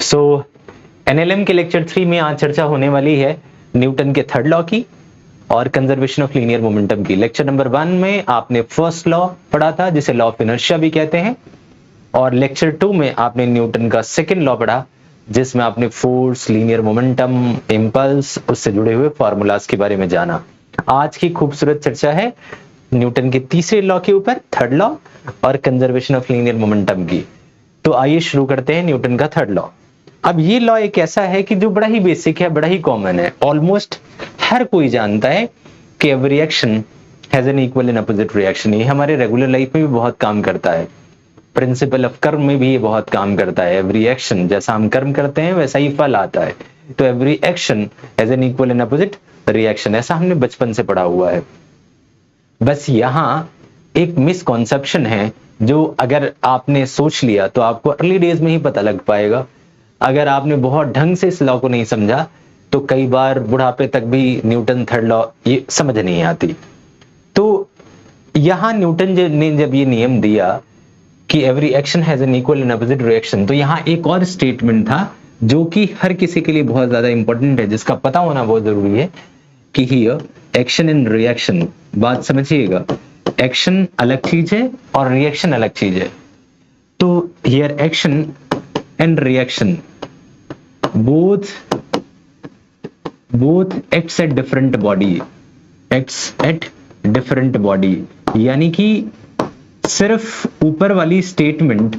सो NLM के lecture 3 में आज चर्चा होने वाली है न्यूटन के थर्ड लॉ की और कंजर्वेशन ऑफ लीनियर मोमेंटम की। लेक्चर नंबर 1 में आपने फर्स्ट लॉ पढ़ा था जिसे लॉ ऑफ इनर्शिया भी कहते हैं, और लेक्चर 2 में आपने न्यूटन का सेकंड लॉ पढ़ा जिसमें आपने फोर्स, लीनियर मोमेंटम, इंपल्स, उससे जुड़े हुए फार्मूलाज के बारे में जाना। आज की खूबसूरत चर्चा है न्यूटन के तीसरे लॉ के ऊपर, थर्ड लॉ, और कंजर्वेशन ऑफ लीनियर मोमेंटम की। तो आइए शुरू करते हैं न्यूटन का थर्ड लॉ। अब ये लॉ एक ऐसा है कि जो बड़ा ही बेसिक है, बड़ा ही कॉमन है, ऑलमोस्ट हर कोई जानता है कि every action has an equal and opposite reaction. ये हमारे रेगुलर लाइफ में भी बहुत काम करता है, प्रिंसिपल ऑफ कर्म में भी ये बहुत काम करता है। एवरी एक्शन, जैसा हम कर्म करते हैं वैसा ही फल आता है, तो every action has an equal and opposite reaction, ऐसा हमने बचपन से पढ़ा हुआ है। बस यहाँ एक मिसकॉन्सेप्शन है जो अगर आपने सोच लिया तो आपको अर्ली डेज में ही पता लग पाएगा। अगर आपने बहुत ढंग से इस लॉ को नहीं समझा तो कई बार बुढ़ापे तक भी न्यूटन थर्ड लॉ ये समझ नहीं आती। तो यहां न्यूटन ने जब ये नियम दिया कि every action has an equal and opposite reaction, तो यहां एक और स्टेटमेंट था जो कि हर किसी के लिए बहुत ज्यादा इंपॉर्टेंट है, जिसका पता होना बहुत जरूरी है कि हियर एक्शन एंड रिएक्शन, बात समझिएगा, एक्शन अलग चीज है और रिएक्शन अलग चीज है। तो here action and reaction both acts at different body, यानी कि सिर्फ ऊपर वाली स्टेटमेंट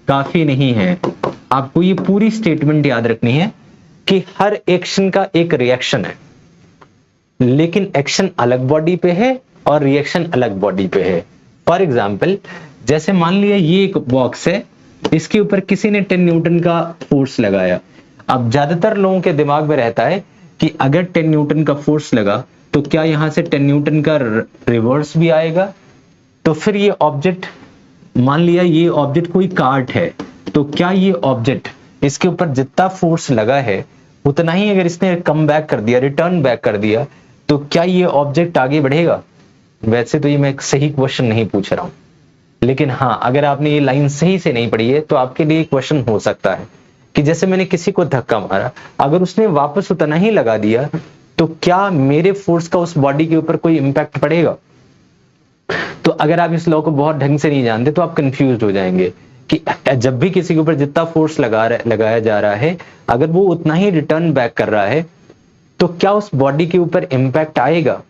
काफी नहीं है, आपको ये पूरी स्टेटमेंट याद रखनी है कि हर एक्शन का एक रिएक्शन है, लेकिन एक्शन अलग बॉडी पे है और रिएक्शन अलग बॉडी पे है। फॉर एग्जाम्पल, जैसे मान लिया ये एक बॉक्स है, इसके ऊपर किसी ने 10 न्यूटन का फोर्स लगाया। अब ज्यादातर लोगों के दिमाग में रहता है कि अगर 10 न्यूटन का फोर्स लगा तो क्या यहां से 10 न्यूटन का रिवर्स भी आएगा? तो फिर ये ऑब्जेक्ट, मान लिया ये ऑब्जेक्ट कोई कार्ट है, तो क्या ये ऑब्जेक्ट, इसके ऊपर जितना फोर्स लगा है उतना ही अगर इसने कम बैक कर दिया, रिटर्न बैक कर दिया, तो क्या ये ऑब्जेक्ट आगे बढ़ेगा? वैसे तो ये मैं एक सही क्वेश्चन नहीं पूछ रहा हूं, लेकिन हाँ, अगर आपने ये लाइन सही से नहीं पढ़ी है तो आपके लिए क्वेश्चन हो सकता है कि जैसे मैंने किसी को धक्का मारा, अगर उसने वापस उतना ही लगा दिया तो क्या मेरे फोर्स का उस बॉडी के ऊपर कोई इंपैक्ट पड़ेगा? तो अगर आप इस लॉ को बहुत ढंग से नहीं जानते तो आप कंफ्यूज हो जाएंगे कि जब भी किसी के ऊपर जितना फोर्स लगाया जा रहा है, अगर वो उतना ही रिटर्न बैक कर रहा है तो क्या उस बॉडी के ऊपर इंपैक्ट आएगा?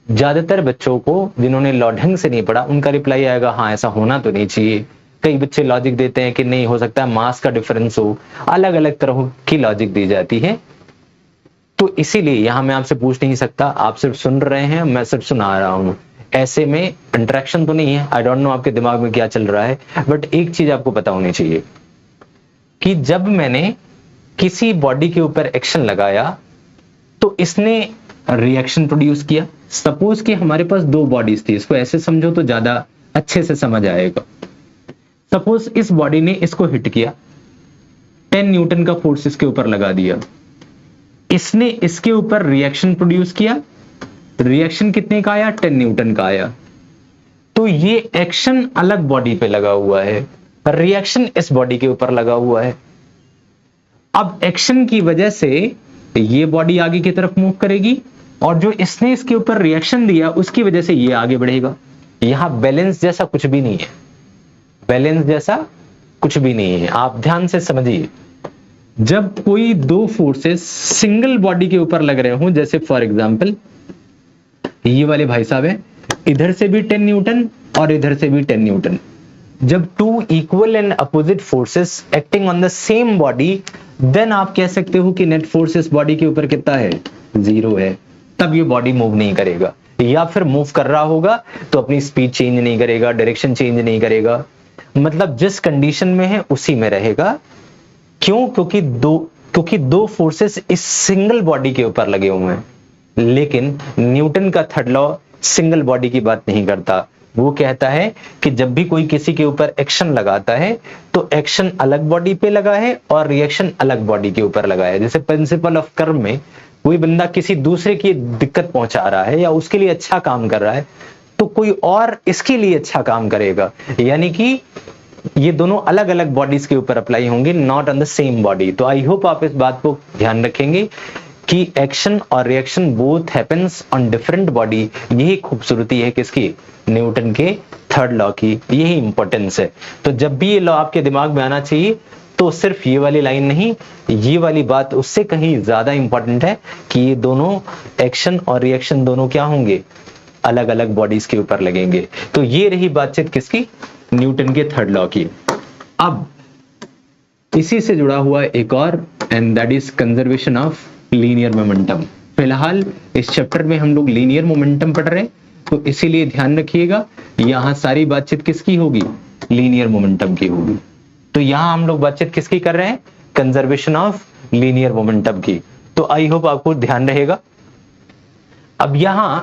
ज्यादातर बच्चों को जिन्होंने लॉ ढंग से नहीं पढ़ा उनका रिप्लाई आएगा हाँ, ऐसा होना तो नहीं चाहिए। कई बच्चे लॉजिक देते हैं कि नहीं, हो सकता है मास का डिफरेंस हो, अलग अलग तरह की लॉजिक दी जाती है। तो इसीलिए यहां मैं आपसे पूछ नहीं सकता, आप सिर्फ सुन रहे हैं, मैं सिर्फ सुना रहा हूं, ऐसे में इंटरेक्शन तो नहीं है। आई डोंट नो आपके दिमाग में क्या चल रहा है, बट एक चीज आपको पता होनी चाहिए कि जब मैंने किसी बॉडी के ऊपर एक्शन लगाया तो इसने रिएक्शन प्रोड्यूस किया। सपोज कि हमारे पास दो बॉडीज थी, इसको ऐसे समझो तो ज्यादा अच्छे से समझ आएगा। सपोज इस बॉडी ने इसको हिट किया, 10 न्यूटन का फोर्स इसके ऊपर लगा दिया, इसने इसके ऊपर रिएक्शन प्रोड्यूस किया, रिएक्शन कितने का आया? 10 न्यूटन का आया। तो ये एक्शन अलग बॉडी पे लगा हुआ है, रिएक्शन इस बॉडी के ऊपर लगा हुआ है। अब एक्शन की वजह से ये बॉडी आगे की तरफ मूव करेगी और जो इसने इसके ऊपर रिएक्शन दिया उसकी वजह से ये आगे बढ़ेगा। यहां बैलेंस जैसा कुछ भी नहीं है, बैलेंस जैसा कुछ भी नहीं है। आप ध्यान से समझिए, जब कोई दो फोर्सेस सिंगल बॉडी के ऊपर लग रहे हो, जैसे फॉर एग्जांपल ये वाले भाई साहब है, इधर से भी 10 न्यूटन और इधर से भी 10 न्यूटन, जब two equal and opposite forces acting on the same body, then आप कह सकते हो कि नेट फोर्स इस बॉडी के ऊपर कितना है? 0 है। तब ये बॉडी मूव नहीं करेगा, या फिर मूव कर रहा होगा तो अपनी स्पीड चेंज नहीं करेगा, डायरेक्शन चेंज नहीं करेगा, मतलब जिस कंडीशन में है उसी में रहेगा। क्यों? क्योंकि दो फोर्सेस इस सिंगल बॉडी के ऊपर लगे हुए हैं। लेकिन न्यूटन का थर्ड लॉ सिंगल बॉडी की बात नहीं करता, वो कहता है कि जब भी कोई किसी के ऊपर एक्शन लगाता है तो एक्शन अलग बॉडी पे लगा है और रिएक्शन अलग बॉडी के ऊपर लगा है। जैसे प्रिंसिपल ऑफ कर्म में कोई बंदा किसी दूसरे की दिक्कत पहुंचा रहा है या उसके लिए अच्छा काम कर रहा है, तो कोई और इसके लिए अच्छा काम करेगा, यानी कि ये दोनों अलग अलग बॉडीज के ऊपर अप्लाई होंगे, not on the same body. तो आई होप आप इस बात को ध्यान रखेंगे कि एक्शन और reaction both happens on different body. यही खूबसूरती है किसकी, न्यूटन के थर्ड लॉ की, यही इंपॉर्टेंस है। तो जब भी ये लॉ आपके दिमाग में आना चाहिए तो सिर्फ ये वाली लाइन नहीं, ये वाली बात उससे कहीं ज्यादा इंपॉर्टेंट है कि ये दोनों एक्शन और रिएक्शन दोनों क्या होंगे, अलग अलग बॉडीज के ऊपर लगेंगे। तो ये रही बातचीत किसकी, न्यूटन के थर्ड लॉ की। अब इसी से जुड़ा हुआ एक और, and that is conservation of linear momentum. फिलहाल इस चैप्टर में हम लोग लीनियर मोमेंटम पढ़ रहे हैं, तो इसीलिए ध्यान रखिएगा यहां सारी बातचीत किसकी होगी, लीनियर मोमेंटम की होगी। तो यहां हम लोग बातचीत किसकी कर रहे हैं, कंजर्वेशन ऑफ लीनियर मोमेंटम की। तो आई होप आपको ध्यान रहेगा। अब यहां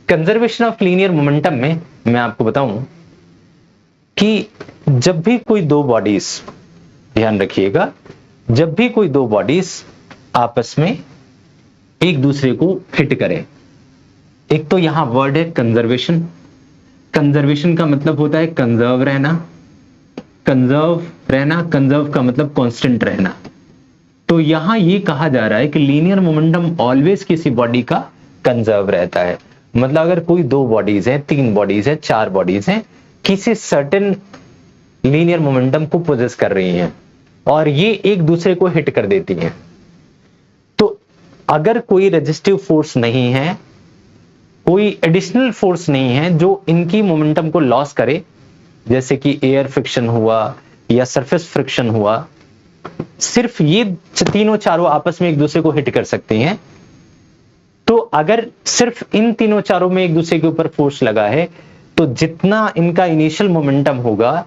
कंजर्वेशन ऑफ लीनियर मोमेंटम में मैं आपको बताऊं कि जब भी कोई दो बॉडीज, ध्यान रखिएगा, जब भी कोई दो बॉडीज आपस में एक दूसरे को हिट करें, एक तो यहां वर्ड है कंजर्वेशन। कंजर्वेशन का मतलब होता है कंजर्व रहना, कंजर्व रहना, कंजर्व का मतलब कांस्टेंट रहना। तो यहां ये कहा जा रहा है कि लीनियर मोमेंटम ऑलवेज किसी बॉडी का कंजर्व रहता है। मतलब अगर कोई दो बॉडीज है, तीन बॉडीज है, चार बॉडीज हैं, किसी सर्टेन लीनियर मोमेंटम को पोजेस कर रही हैं और ये एक दूसरे को हिट कर देती हैं, तो अगर कोई रेजिस्टिव फोर्स नहीं है, कोई एडिशनल फोर्स नहीं है जो इनकी मोमेंटम को लॉस करे, जैसे कि एयर फ्रिक्शन हुआ या सरफेस फ्रिक्शन हुआ, सिर्फ ये तीनों चारों आपस में एक दूसरे को हिट कर सकती हैं। तो अगर सिर्फ इन तीनों चारों में एक दूसरे के ऊपर फोर्स लगा है, तो जितना इनका इनिशियल मोमेंटम होगा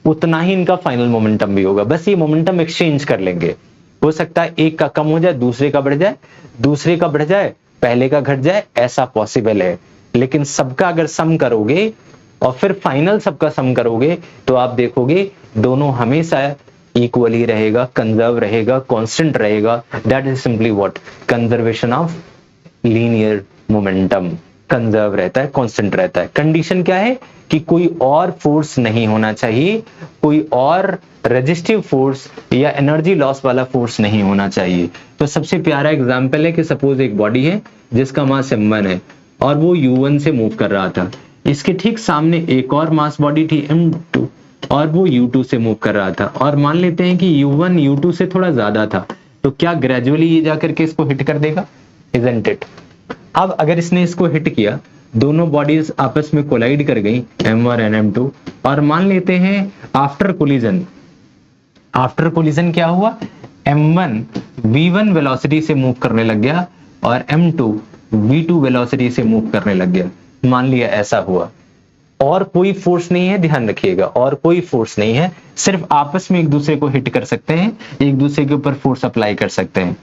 उतना ही इनका फाइनल मोमेंटम भी होगा। बस ये मोमेंटम एक्सचेंज कर लेंगे। हो सकता है एक का कम हो जाए, दूसरे का बढ़ जाए, दूसरे का बढ़ जाए, पहले का घट जाए, ऐसा पॉसिबल है। लेकिन सबका अगर सम करोगे और फिर फाइनल सबका सम करोगे तो आप देखोगे दोनों हमेशा इक्वली रहेगा, कंजर्व रहेगा, कांस्टेंट रहेगा। That is simply what, conservation of linear momentum. Conserve रहता है, कांस्टेंट रहता है। कंडीशन क्या है कि कोई और फोर्स नहीं होना चाहिए, कोई और रेजिस्टिव फोर्स या एनर्जी लॉस वाला फोर्स नहीं होना चाहिए। तो सबसे प्यारा एग्जांपल है कि सपोज एक बॉडी है जिसका मास m1 है और वो u1 से मूव कर रहा था। इसके ठीक सामने एक और मास बॉडी थी m2 और वो u2 से मूव कर रहा था, और मान लेते हैं कि u1 u2 से थोड़ा ज्यादा था, तो क्या ग्रेजुअली ये जाकर के इसको हिट कर देगा, इजंट इट। अब अगर इसने इसको हिट किया, दोनों बॉडीज आपस में कोलाइड कर गई m1 एंड m2, और मान लेते हैं आफ्टर कोलिजन, आफ्टर कोलिजन क्या हुआ, m1 v1 वेलोसिटी से मूव करने लग गया और m2 v2 वेलोसिटी से मूव करने लग गया। मान लिया ऐसा हुआ, और कोई फोर्स नहीं है, ध्यान रखिएगा, और कोई फोर्स नहीं है, सिर्फ आपस में एक दूसरे को हिट कर सकते हैं, एक दूसरे के ऊपर फोर्स अप्लाई कर सकते हैं।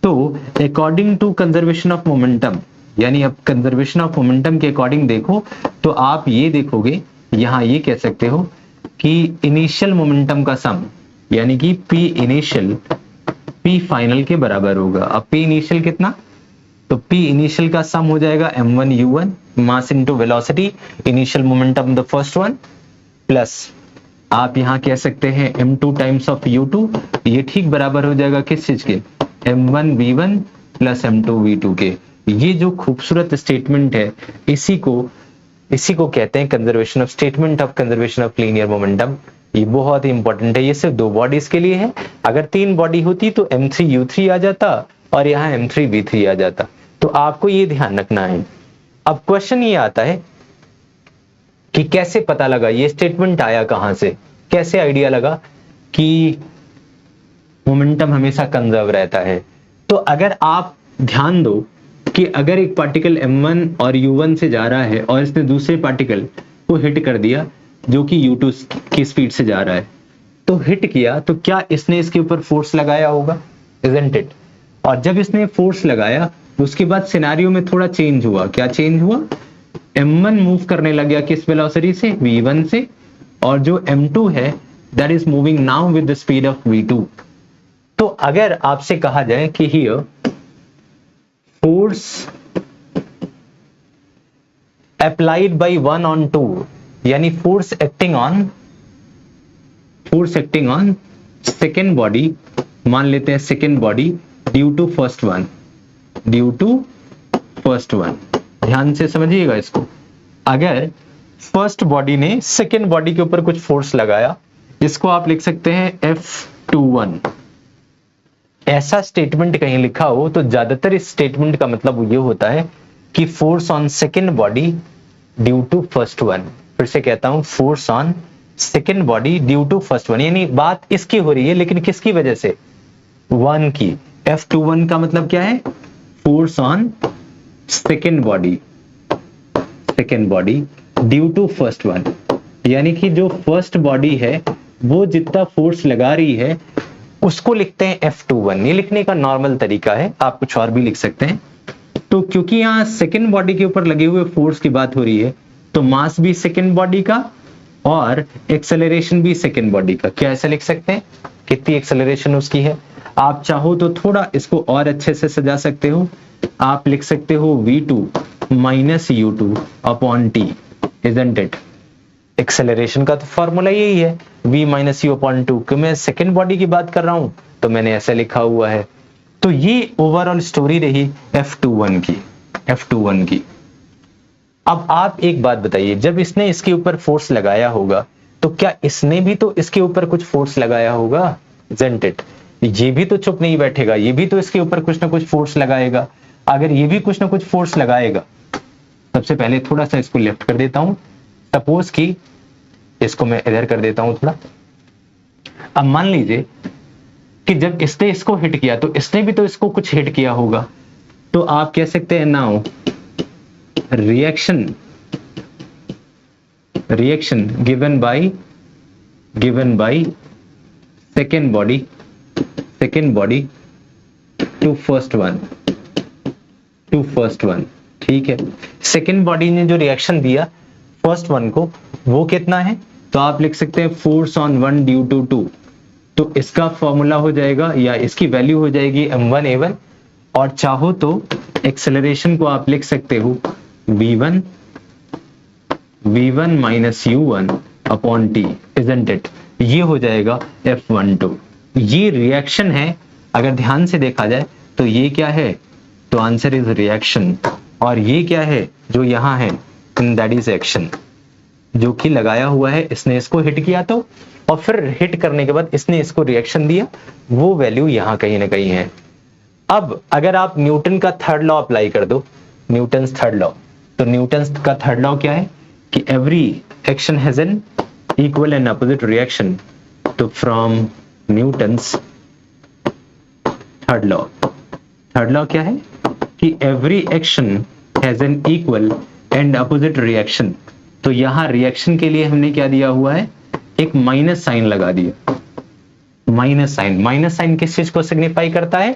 तो according to conservation of momentum, यानी अब कंजर्वेशन ऑफ मोमेंटम के अकॉर्डिंग देखो तो आप ये देखोगे, यहां ये कह सकते हो कि इनिशियल मोमेंटम का सम, यानी कि P इनिशियल P फाइनल के बराबर होगा। अब P इनिशियल कितना, तो P इनिशियल का सम हो जाएगा m1 u1 mass into velocity, initial momentum the first one, plus आप यहां कह सकते हैं m2 टाइम्स ऑफ u2, ये ठीक बराबर हो जाएगा किस चीज के, m1 v1 plus m2 v2 के। ये जो खूबसूरत स्टेटमेंट है, इसी को कहते हैं conservation of statement of conservation of linear momentum. ये बहुत ही इंपॉर्टेंट है। ये सिर्फ दो बॉडीज के लिए है, अगर तीन बॉडी होती तो m3 u3 आ जाता और यहाँ m3 v3 आ जाता। तो आपको ये ध्यान रखना है। अब क्वेश्चन ये आता है कि कैसे पता लगा, ये स्टेटमेंट आया कहां से, कैसे आइडिया लगा कि मोमेंटम हमेशा कंजर्व रहता है। तो अगर आप ध्यान दो कि अगर एक पार्टिकल m1 और u1 से जा रहा है और इसने दूसरे पार्टिकल को हिट कर दिया जो कि u2 की स्पीड से जा रहा है, तो हिट किया तो क्या इसने इसके ऊपर फोर्स लगाया होगा, इजंट इट। और जब इसने फोर्स लगाया उसके बाद सिनेरियो में थोड़ा चेंज हुआ। क्या चेंज हुआ, m1 मूव करने लग गया किस वेलोसिटी से, v1 से, और जो m2 है that is moving now with the speed of v2। तो अगर आपसे कहा जाए कि here force applied by 1 on 2, यानी force acting on force acting on second body, मान लेते हैं second body due to first one, due to first one. ध्यान से समझिएगा इसको। अगर फर्स्ट बॉडी ने सेकेंड बॉडी के ऊपर कुछ फोर्स लगाया, इसको आप लिख सकते हैं F21। ऐसा स्टेटमेंट कहीं लिखा हो तो ज्यादातर इस स्टेटमेंट का मतलब ये होता है कि force on second body due to first one. फिर से कहता हूं, force on second body due to first one, यानी बात इसकी हो रही है लेकिन किसकी वजह से? वन की। F21 का मतलब क्या है? Force on second body, second body due to first one, यानी कि जो फर्स्ट बॉडी है वो जितना फोर्स लगा रही है उसको लिखते हैं F21। ये लिखने का नॉर्मल तरीका है, आप कुछ और भी लिख सकते हैं। तो क्योंकि यहाँ सेकेंड बॉडी के ऊपर लगे हुए फोर्स की बात हो रही है, तो मास भी सेकेंड बॉडी का और एक्सेलरेशन भी सेकेंड बॉडी का। क्या ऐसा लिख सकते हैं? कितनी एक्सेलरेशन उसकी है? आप चाहो तो थोड़ा इसको और अच्छे से सजा सकते हो, आप लिख सकते हो V2 minus U2 upon T, isn't it? Acceleration का तो फॉर्मूला यही है, V माइनस U अपॉन 2। कि मैं सेकेंड बॉडी की बात कर रहा हूं तो मैंने ऐसा लिखा हुआ है। तो ये ओवरऑल स्टोरी रही F21 की, F21 की। अब आप एक बात बताइए, जब इसने इसके ऊपर फोर्स लगाया होगा तो क्या इसने भी तो इसके ऊपर कुछ फोर्स लगाया होगा? Isn't it? ये भी तो चुप नहीं बैठेगा, ये भी तो इसके ऊपर कुछ ना कुछ फोर्स लगाएगा। अगर ये भी कुछ ना कुछ फोर्स लगाएगा, सबसे पहले थोड़ा सा इसको लेफ्ट कर देता हूं, सपोज कि इसको मैं इधर कर देता हूं थोड़ा। अब मान लीजिए कि जब इसने इसको हिट किया तो इसने भी तो इसको कुछ हिट किया होगा। तो आप कह सकते हैं now reaction given by second body to first one. ठीक है, सेकेंड बॉडी ने जो रिएक्शन दिया फर्स्ट वन को, वो कितना है? तो आप लिख सकते हैं force on one due to two. तो इसका फॉर्मूला हो जाएगा या इसकी वैल्यू हो जाएगी m1a1, और चाहो तो एक्सेलरेशन को आप लिख सकते हो v1 minus u1 upon t, isn't it? ये हो जाएगा F12। ये रिएक्शन है। अगर ध्यान से देखा जाए तो ये क्या है? तो आंसर इज रिएक्शन। और ये क्या है जो यहाँ है? दैट इज एक्शन, जो कि लगाया हुआ है। इसने इसको हिट किया तो, और फिर हिट करने के बाद इसने इसको रिएक्शन दिया, वो वैल्यू यहाँ कहीं ना कहीं है। अब अगर आप न्यूटन का थर्ड लॉ अप्लाई कर दो, न्यूटन्स थर्ड लॉ, तो न्यूटन्स का थर्ड लॉ क्या है कि every action has an equal and opposite reaction. तो फ्रॉम न्यूटन्स थर्ड लॉ क्या है कि every action has an equal and opposite reaction. तो यहां रिएक्शन के लिए हमने क्या दिया हुआ है? एक माइनस साइन लगा दिया। माइनस साइन किस चीज को सिग्निफाई करता है?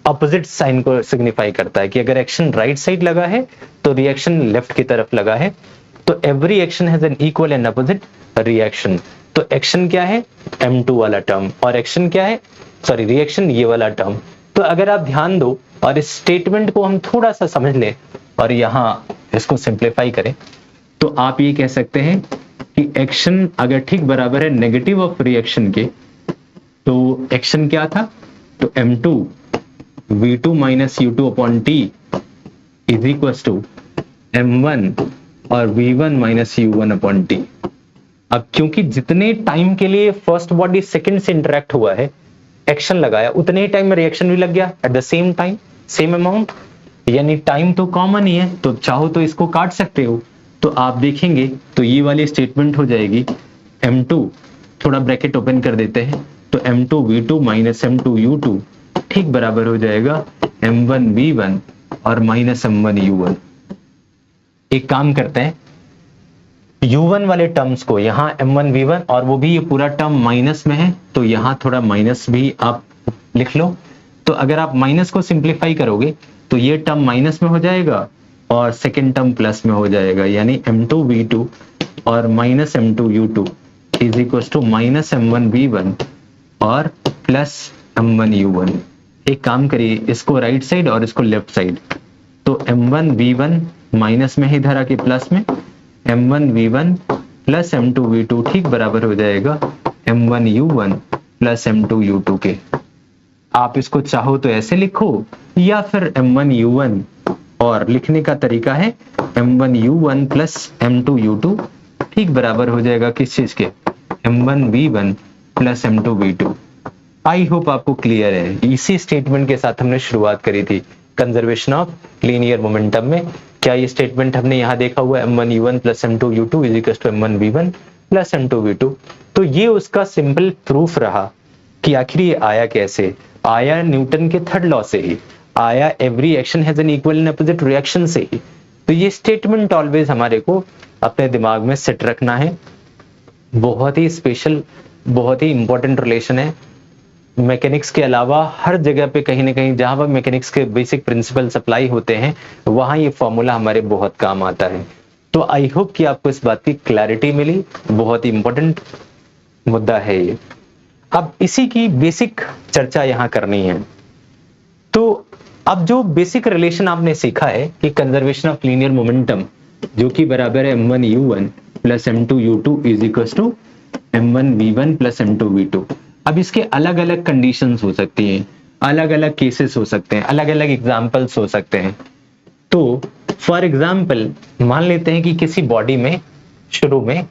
अपोजिट साइन को सिग्निफाई करता है कि अगर एक्शन राइट साइड लगा है तो रिएक्शन लेफ्ट की तरफ लगा है। तो every action has an equal and opposite reaction. तो एक्शन क्या है? M2 वाला टर्म, और एक्शन क्या है? सॉरी, रिएक्शन ये वाला टर्म। तो अगर आप ध्यान दो और इस स्टेटमेंट को हम थोड़ा सा समझ लें और यहां इसको सिंप्लीफाई करें, तो आप ये कह सकते हैं कि एक्शन अगर ठीक बराबर है नेगेटिव ऑफ रिएक्शन के, तो एक्शन क्या था? तो M2 V2 minus U2 upon T is equal to M1 और V1 minus U1 upon T। अब क्योंकि जितने टाइम के लिए फर्स्ट बॉडी सेकंड से इंटरेक्ट हुआ है, एक्शन लगाया, उतने ही टाइम में रिएक्शन भी लग गया at the same time, same amount, यानी टाइम तो कॉमन ही है। तो चाहो तो इसको काट सकते हो। तो आप देखेंगे तो ये वाली स्टेटमेंट हो जाएगी M2, थोड़ा ब्रैकेट ओपन कर देते हैं, तो M2 V2 minus M2 U2 ठीक बराबर हो जाएगा M1 V1 और माइनस M1 U1। एक काम करते हैं, U1 वाले टर्म्स को यहाँ M1 V1, और वो भी ये पूरा टर्म माइनस में है, तो यहाँ थोड़ा माइनस भी आप लिख लो। तो अगर आप माइनस को सिंप्लीफाई करोगे तो ये टर्म माइनस में हो जाएगा और सेकेंड टर्म प्लस में हो जाएगा, यानी M2 V2 और minus M2 U2 is equal to minus M1 V1 और प्लस M1 U1। एक काम करिए, इसको राइट साइड और इसको लेफ्ट साइड, तो M1 V1 माइनस में है, इधर आके प्लस में M1 V1 plus M2 V2 ठीक बराबर हो जाएगा m1u1 प्लस m2u2 के। आप इसको चाहो तो ऐसे लिखो या फिर m1u1, और लिखने का तरीका है m1u1 प्लस m2u2 ठीक बराबर हो जाएगा किस चीज के, m1v1 plus m2v2। I hope आपको क्लियर है। इसी स्टेटमेंट के साथ हमने शुरुआत करी थी कंजर्वेशन ऑफ लीनियर मोमेंटम में। क्या ये स्टेटमेंट हमने यहाँ देखा हुआ m1u1 plus m2u2 is equal to m1v1 plus m2v2। तो ये उसका सिंपल प्रूफ रहा कि आखिर ये आया कैसे। आया न्यूटन के थर्ड लॉ से ही, आया every action has an equal and opposite reaction से ही। तो ये स्टेटमेंट ऑलवेज हमारे को अपने दिमाग में सेट रखना है। बहुत ही स्पेशल, बहुत ही इंपॉर्टेंट रिलेशन है। मैकेनिक्स के अलावा हर जगह पे कहीं ना कहीं जहां पर मैकेनिक्स के बेसिक प्रिंसिपल सप्लाई होते हैं वहां ये फॉर्मूला हमारे बहुत काम आता है। तो आई होप कि आपको इस बात की क्लैरिटी मिली। बहुत ही इंपॉर्टेंट मुद्दा है ये। अब इसी की बेसिक चर्चा यहाँ करनी है। तो अब जो बेसिक रिलेशन आपने सीखा है कि कंजर्वेशन ऑफ लीनियर मोमेंटम जो कि बराबर है m1u1 plus m2u2 is equal to m1v1 plus m2v2। अब इसके अलग अलग कंडीशंस हो सकती हैं, अलग अलग केसेस हो सकते हैं, अलग अलग एग्जाम्पल्स हो सकते हैं। तो फॉर एग्जाम्पल मान लेते हैं कि किसी बॉडी में शुरू में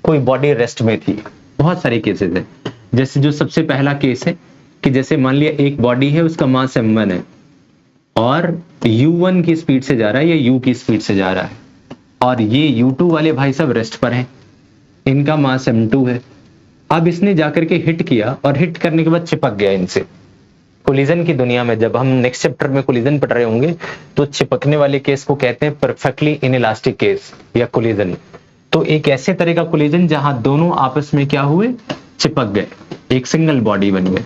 कोई बॉडी रेस्ट में थी। बहुत सारे केसेस हैं। जैसे जो सबसे पहला केस है कि जैसे मान लिया एक बॉडी है, उसका मास m1 है और u1 की स्पीड से जा रहा है या u की स्पीड से जा रहा है, और ये u2 वाले भाई सब रेस्ट पर हैं, इनका मास m2 है। अब इसने जाकर के हिट किया और हिट करने के बाद चिपक गया इनसे। कोलिजन की दुनिया में जब हम नेक्स्ट चैप्टर में कोलिजन पढ़ रहे होंगे तो चिपकने वाले केस को कहते हैं परफेक्टली इनइलास्टिक केस या कोलिजन। तो एक ऐसे तरह का कोलिजन जहां दोनों आपस में क्या हुए, चिपक गए, एक सिंगल बॉडी बन गए।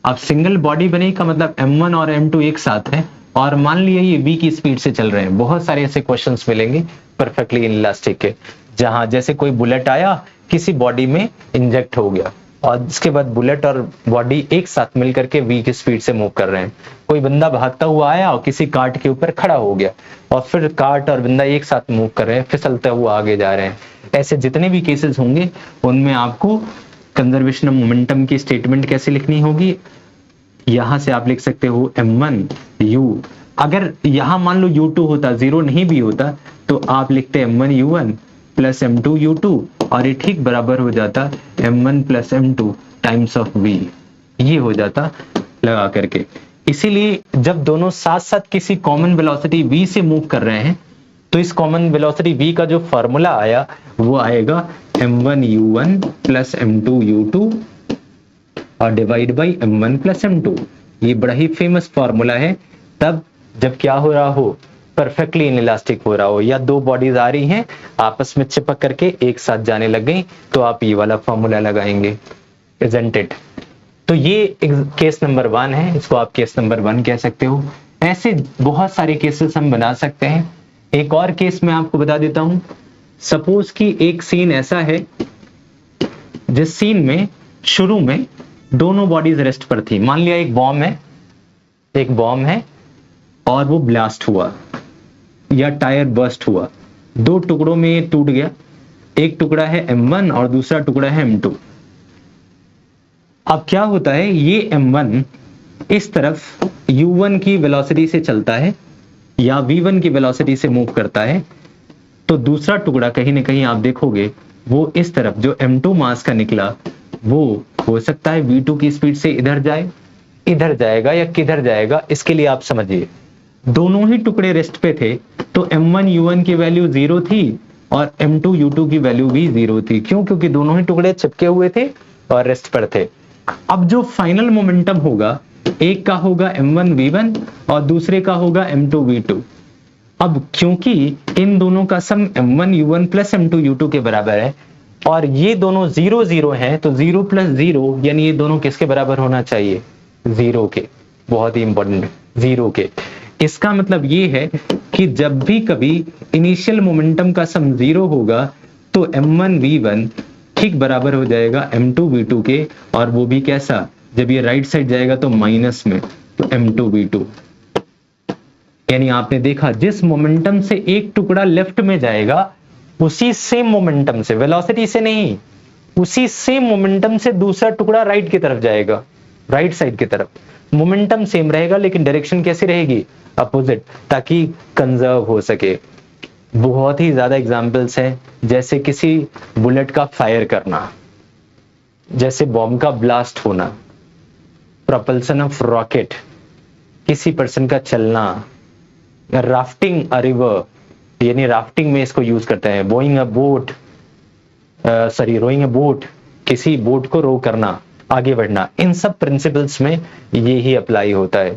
अब सिंगल बॉडी बने का मतलब m1 और m2 एक साथ है और मान लिया ये v की स्पीड से चल रहे हैं। बहुत सारे ऐसे क्वेश्चंस मिलेंगे परफेक्टली इनइलास्टिक के, जहां जैसे कोई बुलेट आया किसी बॉडी में इंजेक्ट हो गया और इसके बाद बुलेट और बॉडी एक साथ मिलकर के v की स्पीड से मूव कर रहे हैं। कोई बंदा भागता हुआ आया और किसी कार्ट के ऊपर खड़ा हो गया और फिर कार्ट और बंदा एक साथ मूव कर रहे हैं, फिसलते हुए आगे जा रहे हैं। ऐसे जितने भी केसेस होंगे उनमें आपको कंजर्वेशन ऑफ मोमेंटम की स्टेटमेंट कैसे लिखनी होगी। यहां से आप लिख सकते हो m1u, अगर यहां मान लो u2 होता, जीरो नहीं भी होता, तो आप लिखते m1u1 प्लस m2u2 और ये ठीक बराबर हो जाता m1 plus m2 times of v। ये हो जाता लगा करके। इसीलिए जब दोनों साथ साथ किसी कॉमन वेलोसिटी v से मूव कर रहे हैं तो इस कॉमन वेलोसिटी v का जो फॉर्मूला आया वो आएगा m1u1 प्लस m2u2 और divide by m1 plus m2। ये बड़ा ही फेमस फॉर्मूला है तब जब क्या हो रहा हो, परफेक्टली इनइलास्टिक हो रहा हो, या दो बॉडीज आ रही हैं आपस में चिपक करके एक साथ जाने लग गई, तो आप ये वाला फॉर्मूला लगाएंगे, इजंट इट। तो ये केस नंबर 1 है, इसको आप केस नंबर 1 कह सकते हो। ऐसे बहुत सारे केसेस हम बना सकते हैं। एक और केस मैं आपको बता देता हूं। सपोज कि एक सीन ऐसा है जिस सीन में शुरू में दोनों बॉडीज रेस्ट पर थी। मान लिया एक बॉम्ब है और वो ब्लास्ट हुआ या टायर बर्स्ट हुआ, दो टुकड़ों में टूट गया। एक टुकड़ा है m1 और दूसरा टुकड़ा है m2। अब क्या होता है, ये m1 इस तरफ u1 की वेलोसिटी से चलता है या v1 की वेलोसिटी से मूव करता है, तो दूसरा टुकड़ा कहीं ना कहीं आप देखोगे वो इस तरफ जो m2 मास का निकला वो हो सकता है v2 की स्पीड से इधर जाए, इधर जाएगा या किधर जाएगा, इसके लिए आप समझिए। दोनों ही टुकड़े रेस्ट पे थे तो m1 u1 की वैल्यू 0 थी और m2 u2 की वैल्यू भी 0 थी। क्यों? क्योंकि दोनों ही टुकड़े चिपके हुए थे और रेस्ट पर थे। अब जो फाइनल मोमेंटम होगा, एक का होगा m1 v1 और दूसरे का होगा m2 v2। अब क्योंकि इन दोनों का सम m1 u1 plus m2 u2 के बराबर है और ये दोनों 0 0 हैं, तो 0 प्लस 0 यानी ये दोनों किसके बराबर होना चाहिए, 0 के। बहुत ही इंपॉर्टेंट, 0 के। इसका मतलब ये है कि जब भी कभी इनिशियल मोमेंटम का सम 0 होगा तो m1 v1 ठीक बराबर हो जाएगा m2 v2 के, और वो भी कैसा, जब ये राइट साइड जाएगा तो माइनस में, तो m2 v2। यानी आपने देखा जिस मोमेंटम से एक टुकड़ा लेफ्ट में जाएगा उसी सेम मोमेंटम से, वेलोसिटी से नहीं, उसी सेम मोमेंटम से दूसरा टुकड़ा राइट की तरफ जाएगा, राइट साइड की तरफ। मोमेंटम सेम रहेगा लेकिन डायरेक्शन कैसी रहेगी, अपोजिट, ताकि कंजर्व हो सके। बहुत ही ज्यादा एग्जांपल्स हैं, जैसे किसी बुलेट का फायर करना, जैसे बॉम्ब का ब्लास्ट होना, प्रोपल्सन ऑफ रॉकेट, किसी पर्सन का चलना, राफ्टिंग अ रिवर, यानी राफ्टिंग में इसको यूज करते हैं, bowing a boat, rowing a boat, किसी बोट को रो करना, आगे बढ़ना, इन सब प्रिंसिपल्स में ये ही अप्लाई होता है।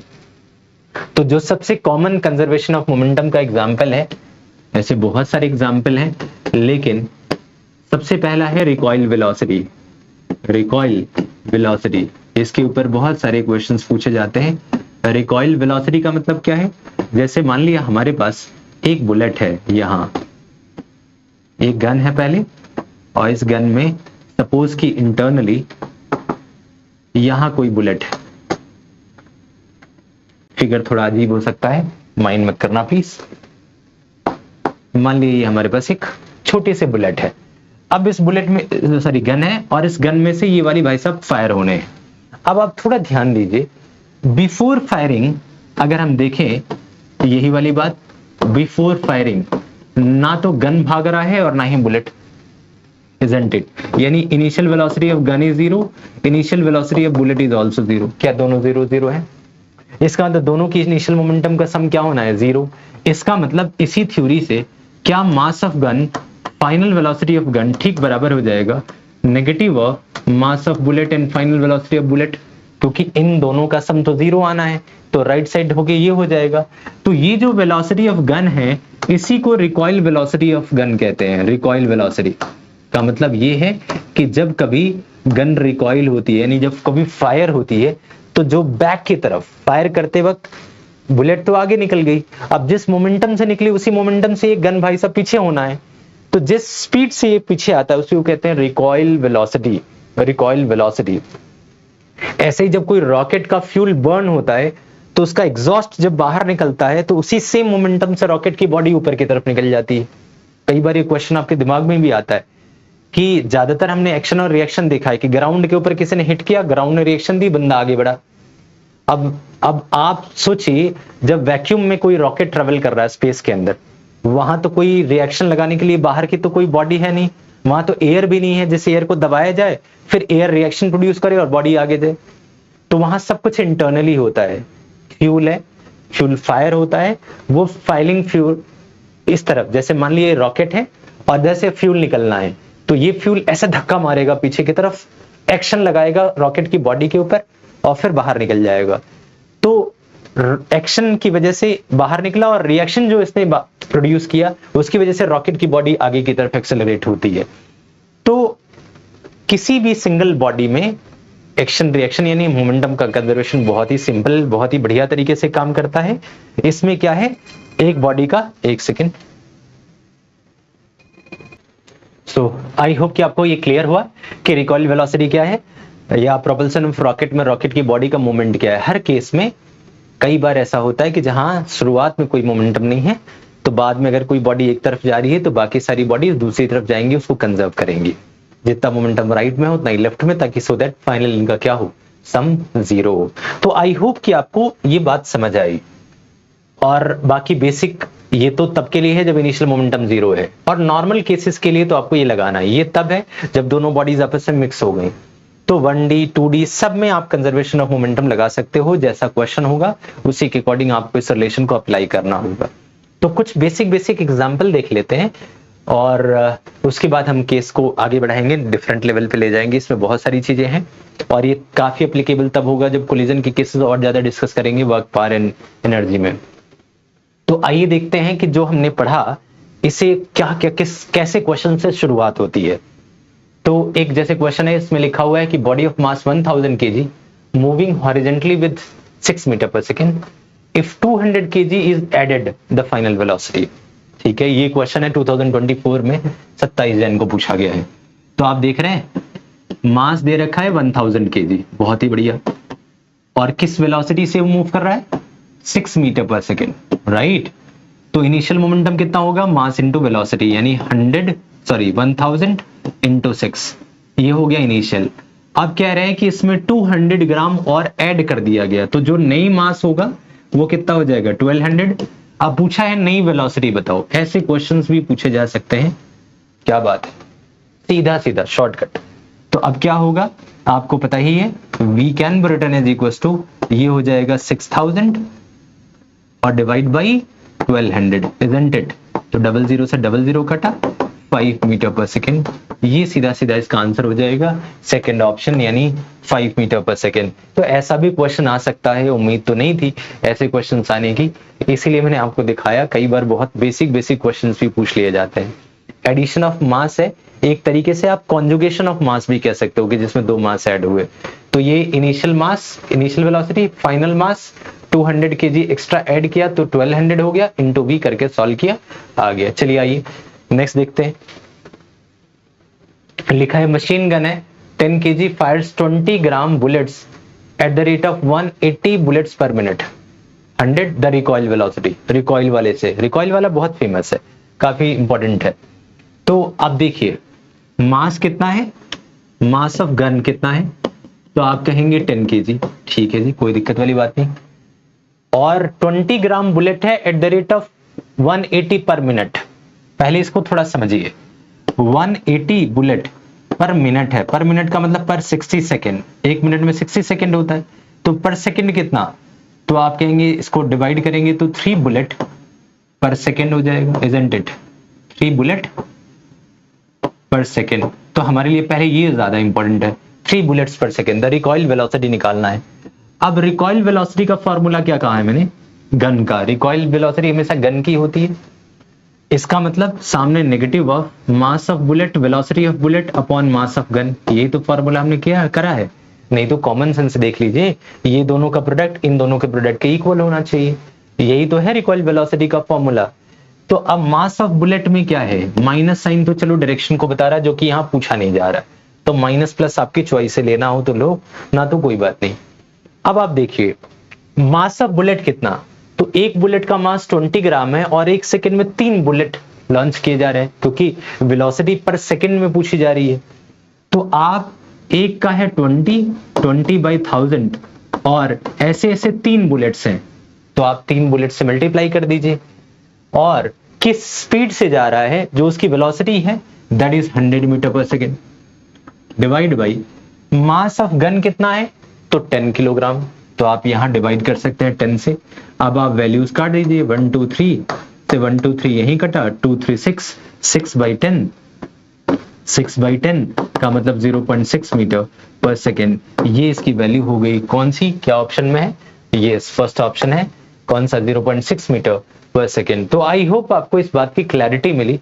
तो जो सबसे कॉमन कंजर्वेशन ऑफ मोमेंटम का एग्जाम्पल है, ऐसे बहुत सारे एग्जाम्पल हैं, लेकिन सबसे पहला है रिकॉइल वेलोसिटी। रिकॉइल वेलोसिटी, इसके ऊपर बहुत सारे क्वेश्चंस पूछे जाते हैं। रिकॉइल वेलोसिटी का मतलब क्या है, जैसे मान लिया हमारे पास एक बुलेट है, यहां एक गन है पहले, और इस गन में सपोज कि इंटरनली यहां कोई बुलेट है। फिगर थोड़ा अजीब हो सकता है, माइंड मत करना प्लीज। मान लीजिए हमारे पास एक छोटे से बुलेट है। अब इस बुलेट में गन है, और इस गन में से ये वाली भाई साहब फायर होने हैं। अब आप थोड़ा ध्यान दीजिए, बिफोर फायरिंग अगर हम देखें, यही वाली बात, बिफोर फायरिंग ना तो गन भाग रहा है और ना ही बुलेट, isn't it? यानी initial velocity of gun is zero, initial velocity of bullet is also zero. क्या दोनों जीरो जीरो है? इसका मतलब दोनों की इनिशियल मोमेंटम का सम क्या होना है, जीरो। इसका मतलब इसी थ्योरी से क्या mass of gun final velocity of gun ठीक बराबर हो जाएगा negative of mass of bullet and final velocity of bullet, क्योंकि इन दोनों का सम तो जीरो आना है, तो राइट साइड होके ये हो जाएगा। तो ये जो वेलोसिटी ऑफ गन है, इसी को रिकॉइल वेलोसिटी ऑफ गन कहते हैं। रिकॉइल वेलोसिटी का मतलब ये है कि जब कभी गन रिकॉइल होती है, यानी जब कभी फायर होती है, तो जो बैक की तरफ फायर करते वक्त बुलेट तो आगे निकल गई, अब जिस मोमेंटम से निकली उसी मोमेंटम से ये गन भाई सब पीछे होना है, तो जिस स्पीड से ये पीछे आता है उसको कहते हैं रिकॉइल वेलोसिटी। Recoil velocity. ऐसे ही जब कोई रॉकेट का फ्यूल बर्न होता है, तो उसका एग्जॉस्ट जब बाहर निकलता है, तो उसी सेम मोमेंटम से रॉकेट की बॉडी ऊपर की तरफ निकल जाती है। कई बार ये क्वेश्चन आपके दिमाग में भी आता है कि ज्यादातर हमने एक्शन और रिएक्शन देखा है कि ग्राउंड के ऊपर किसी ने हिट किया, ग्राउंड ने रिएक्शन दी, बंदा आगे बढ़ा। अब आप सोचिए, जब वैक्यूम में कोई रॉकेट ट्रेवल कर रहा है स्पेस के अंदर, वहां तो कोई रिएक्शन लगाने के लिए बाहर की तो कोई बॉडी है नहीं, वहां तो एयर भी नहीं है जिस एयर को दबाया जाए फिर एयर रिएक्शन प्रोड्यूस करे और बॉडी आगे जाए। तो वहां सब कुछ इंटरनली होता है। फ्यूल है, फ्यूल फायर होता है, वो फायरिंग फ्यूल इस तरफ, जैसे मान लीजिए रॉकेट है और जैसे फ्यूल निकलना है, तो ये फ्यूल ऐसा धक्का मारेगा पीछे की तरफ, एक्शन लगाएगा रॉकेट की बॉडी के ऊपर और फिर बाहर निकल जाएगा। तो एक्शन की वजह से बाहर निकला और रिएक्शन जो इसने प्रोड्यूस किया उसकी वजह से रॉकेट की बॉडी आगे की तरफ एक्सेलरेट होती है। तो किसी भी सिंगल बॉडी में एक्शन रिएक्शन यानी मोमेंटम का कंजर्वेशन बहुत ही सिंपल, बहुत ही बढ़िया तरीके से काम करता है। इसमें क्या है, एक बॉडी का, एक सेकेंड, सो आई होप कि आपको ये क्लियर हुआ कि रिकॉइल वेलोसिटी क्या है या प्रोपल्सन ऑफ रॉकेट में रॉकेट की बॉडी का मूवमेंट क्या है। हर केस में कई बार ऐसा होता है कि जहां शुरुआत में कोई मोमेंटम नहीं है, तो बाद में अगर कोई बॉडी एक तरफ जा रही है तो बाकी सारी बॉडी दूसरी तरफ जाएंगी, उसको कंजर्व करेंगी। जितना मोमेंटम राइट में हो उतना ही लेफ्ट में, ताकि सो दैट फाइनल इनका क्या हो, सम जीरो हो। तो आई होप कि आपको ये बात समझ आई। और बाकी बेसिक ये तो तब के लिए है जब इनिशियल मोमेंटम जीरो है, और नॉर्मल केसेस के लिए तो आपको ये लगाना है। ये तब है जब दोनों बॉडीज आपस में मिक्स हो गई। तो 1D 2D सब में आप कंजर्वेशन ऑफ मोमेंटम लगा सकते हो। जैसा क्वेश्चन होगा उसी के अकॉर्डिंग आपको इस रिलेशन को अप्लाई करना होगा। तो कुछ बेसिक एग्जांपल देख लेते हैं और उसके बाद हम केस को आगे बढ़ाएंगे, डिफरेंट लेवल पे ले जाएंगे। इसमें बहुत सारी चीजें हैं और ये काफी एप्लीकेबल तब होगा जब कोलिजन के केसेस और ज्यादा डिस्कस करेंगे वर्क, पावर एंड एनर्जी में। तो आइए देखते हैं कि जो हमने पढ़ा इसे कैसे क्वेश्चन से शुरुआत होती है। तो एक जैसे क्वेश्चन है, इसमें लिखा हुआ है कि body of mass 1000 kg moving horizontally with 6 metre per second, if 200 kg is added the final velocity. ठीक है, ये क्वेश्चन है 2024 में 27 जन को पूछा गया है। तो आप देख रहे हैं मास दे रखा है 1000 kg, बहुत ही बढ़िया, और किस वेलोसिटी से वो मूव कर रहा है, 6 मीटर पर सेकेंड, राइट। तो इनिशियल मोमेंटम कितना होगा, मास इंटू वेलोसिटी, यानी 1000 इंटू 6 ये हो गया इनिशियल। अब कह रहे हैं कि इसमें 200 ग्राम और ऐड कर दिया गया, तो जो नई मास होगा वो कितना हो जाएगा 1200। अब पूछा है नई वेलोसिटी बताओ। ऐसे क्वेश्चंस भी पूछे जा सकते हैं, क्या बात है, सीधा सीधा शॉर्टकट। तो अब क्या होगा आपको पता ही है, we can be written is equal to, ये हो जाएगा 6000 और डिवाइड बाई 1200, इजंट इट। तो 00 से 00 कटा, 5 मीटर पर सेकेंड। ये सीधा सीधा इसका आंसर हो जाएगा सेकंड ऑप्शन, यानी 5 मीटर पर सेकेंड। तो ऐसा भी क्वेश्चन आ सकता है, उम्मीद तो नहीं थी ऐसे क्वेश्चन आने की, इसीलिए मैंने आपको दिखाया। कई बार बहुत बेसिक क्वेश्चन भी पूछ लिए जाते हैं। एडिशन ऑफ मास है, एक तरीके से आप कॉन्जुगेशन ऑफ मास भी कह सकते हो कि जिसमें दो मास ऐड हुए। तो ये initial mass, initial velocity, final मास 200 kg एक्स्ट्रा ऐड किया तो 1200 हो गया, इंटू v करके सॉल्व किया, आ गया। चलिए आइए नेक्स्ट देखते हैं। लिखा है मशीन गन है, 10 kg fires 20 gram bullets at the rate of 180 bullets per minute, 100 the recoil velocity. Recoil वाले से, रिकॉइल वाला बहुत फेमस है, काफी इंपॉर्टेंट है। तो अब देखिए मास कितना है, मास ऑफ गन कितना है, तो आप कहेंगे 10 kg, ठीक है जी, कोई दिक्कत वाली बात नहीं। और 20 ग्राम बुलेट है एट द रेट ऑफ 180 पर मिनट। पहले इसको थोड़ा समझिए, 180 बुलेट पर मिनट है, पर मिनट का मतलब पर 60 सेकेंड, एक मिनट में 60 सेकेंड होता है, तो पर सेकेंड कितना, तो आप कहेंगे इसको डिवाइड करेंगे तो 3 बुलेट पर सेकेंड हो जाएगा, इजंट इट, 3 बुलेट पर सेकेंड। तो हमारे लिए पहले ये ज्यादा इंपॉर्टेंट है, 3 बुलेट्स पर सेकेंड, द रिकॉइल वेलोसिटी निकालना है। अब रिकॉइल वेलोसिटी का फॉर्मूला क्या कहा है मैंने, गन का। रिकॉइल वेलोसिटी हमेशा गन की होती है, इसका मतलब सामने negative of mass of bullet, velocity of bullet upon mass of gun. यही तो फॉर्मूला हमने किया करा है, नहीं तो कॉमन सेंस देख लीजिए, ये दोनों का प्रोडक्ट इन दोनों के प्रोडक्ट के इक्वल होना चाहिए, यही तो है रिकॉइल वेलोसिटी का फॉर्मूला। तो अब मास ऑफ बुलेट में क्या है, माइनस साइन तो चलो डायरेक्शन को बता रहा है, जो कि यहाँ पूछा नहीं जा रहा, तो माइनस प्लस आपकी चॉइस से लेना हो तो लो, ना तो कोई बात नहीं। अब आप देखिए मास ऑफ बुलेट कितना, तो एक बुलेट का मास 20 ग्राम है और एक सेकंड में 3 बुलेट लॉन्च किए जा रहे हैं, क्योंकि वेलोसिटी पर सेकंड में पूछी जा रही है। तो आप एक का है 20 बाई 1000 और ऐसे ऐसे 3 बुलेट्स हैं, तो आप 3 बुलेट से मल्टीप्लाई कर दीजिए, और किस स्पीड से जा रहा है, जो उसकी वेलोसिटी है that is 100 metre per second, divide by mass of gun कितना है, तो 10 किलोग्राम। तो आप यहां डिवाइड कर सकते हैं 10 से। अब आप वैल्यूज काट दीजिए, 1 2 3 से 1 2 3 यहीं कटा, 2 3 6, 6 बाई 10, 6 बाई 10 का मतलब 0.6 मीटर पर सेकेंड। ये इसकी वैल्यू हो गई, कौन सी, क्या ऑप्शन में है, ये फर्स्ट ऑप्शन है, कौन सा, 0.6 मीटर पर सेकेंड। तो आई होप आपको इस बात की क्लैरिटी मिली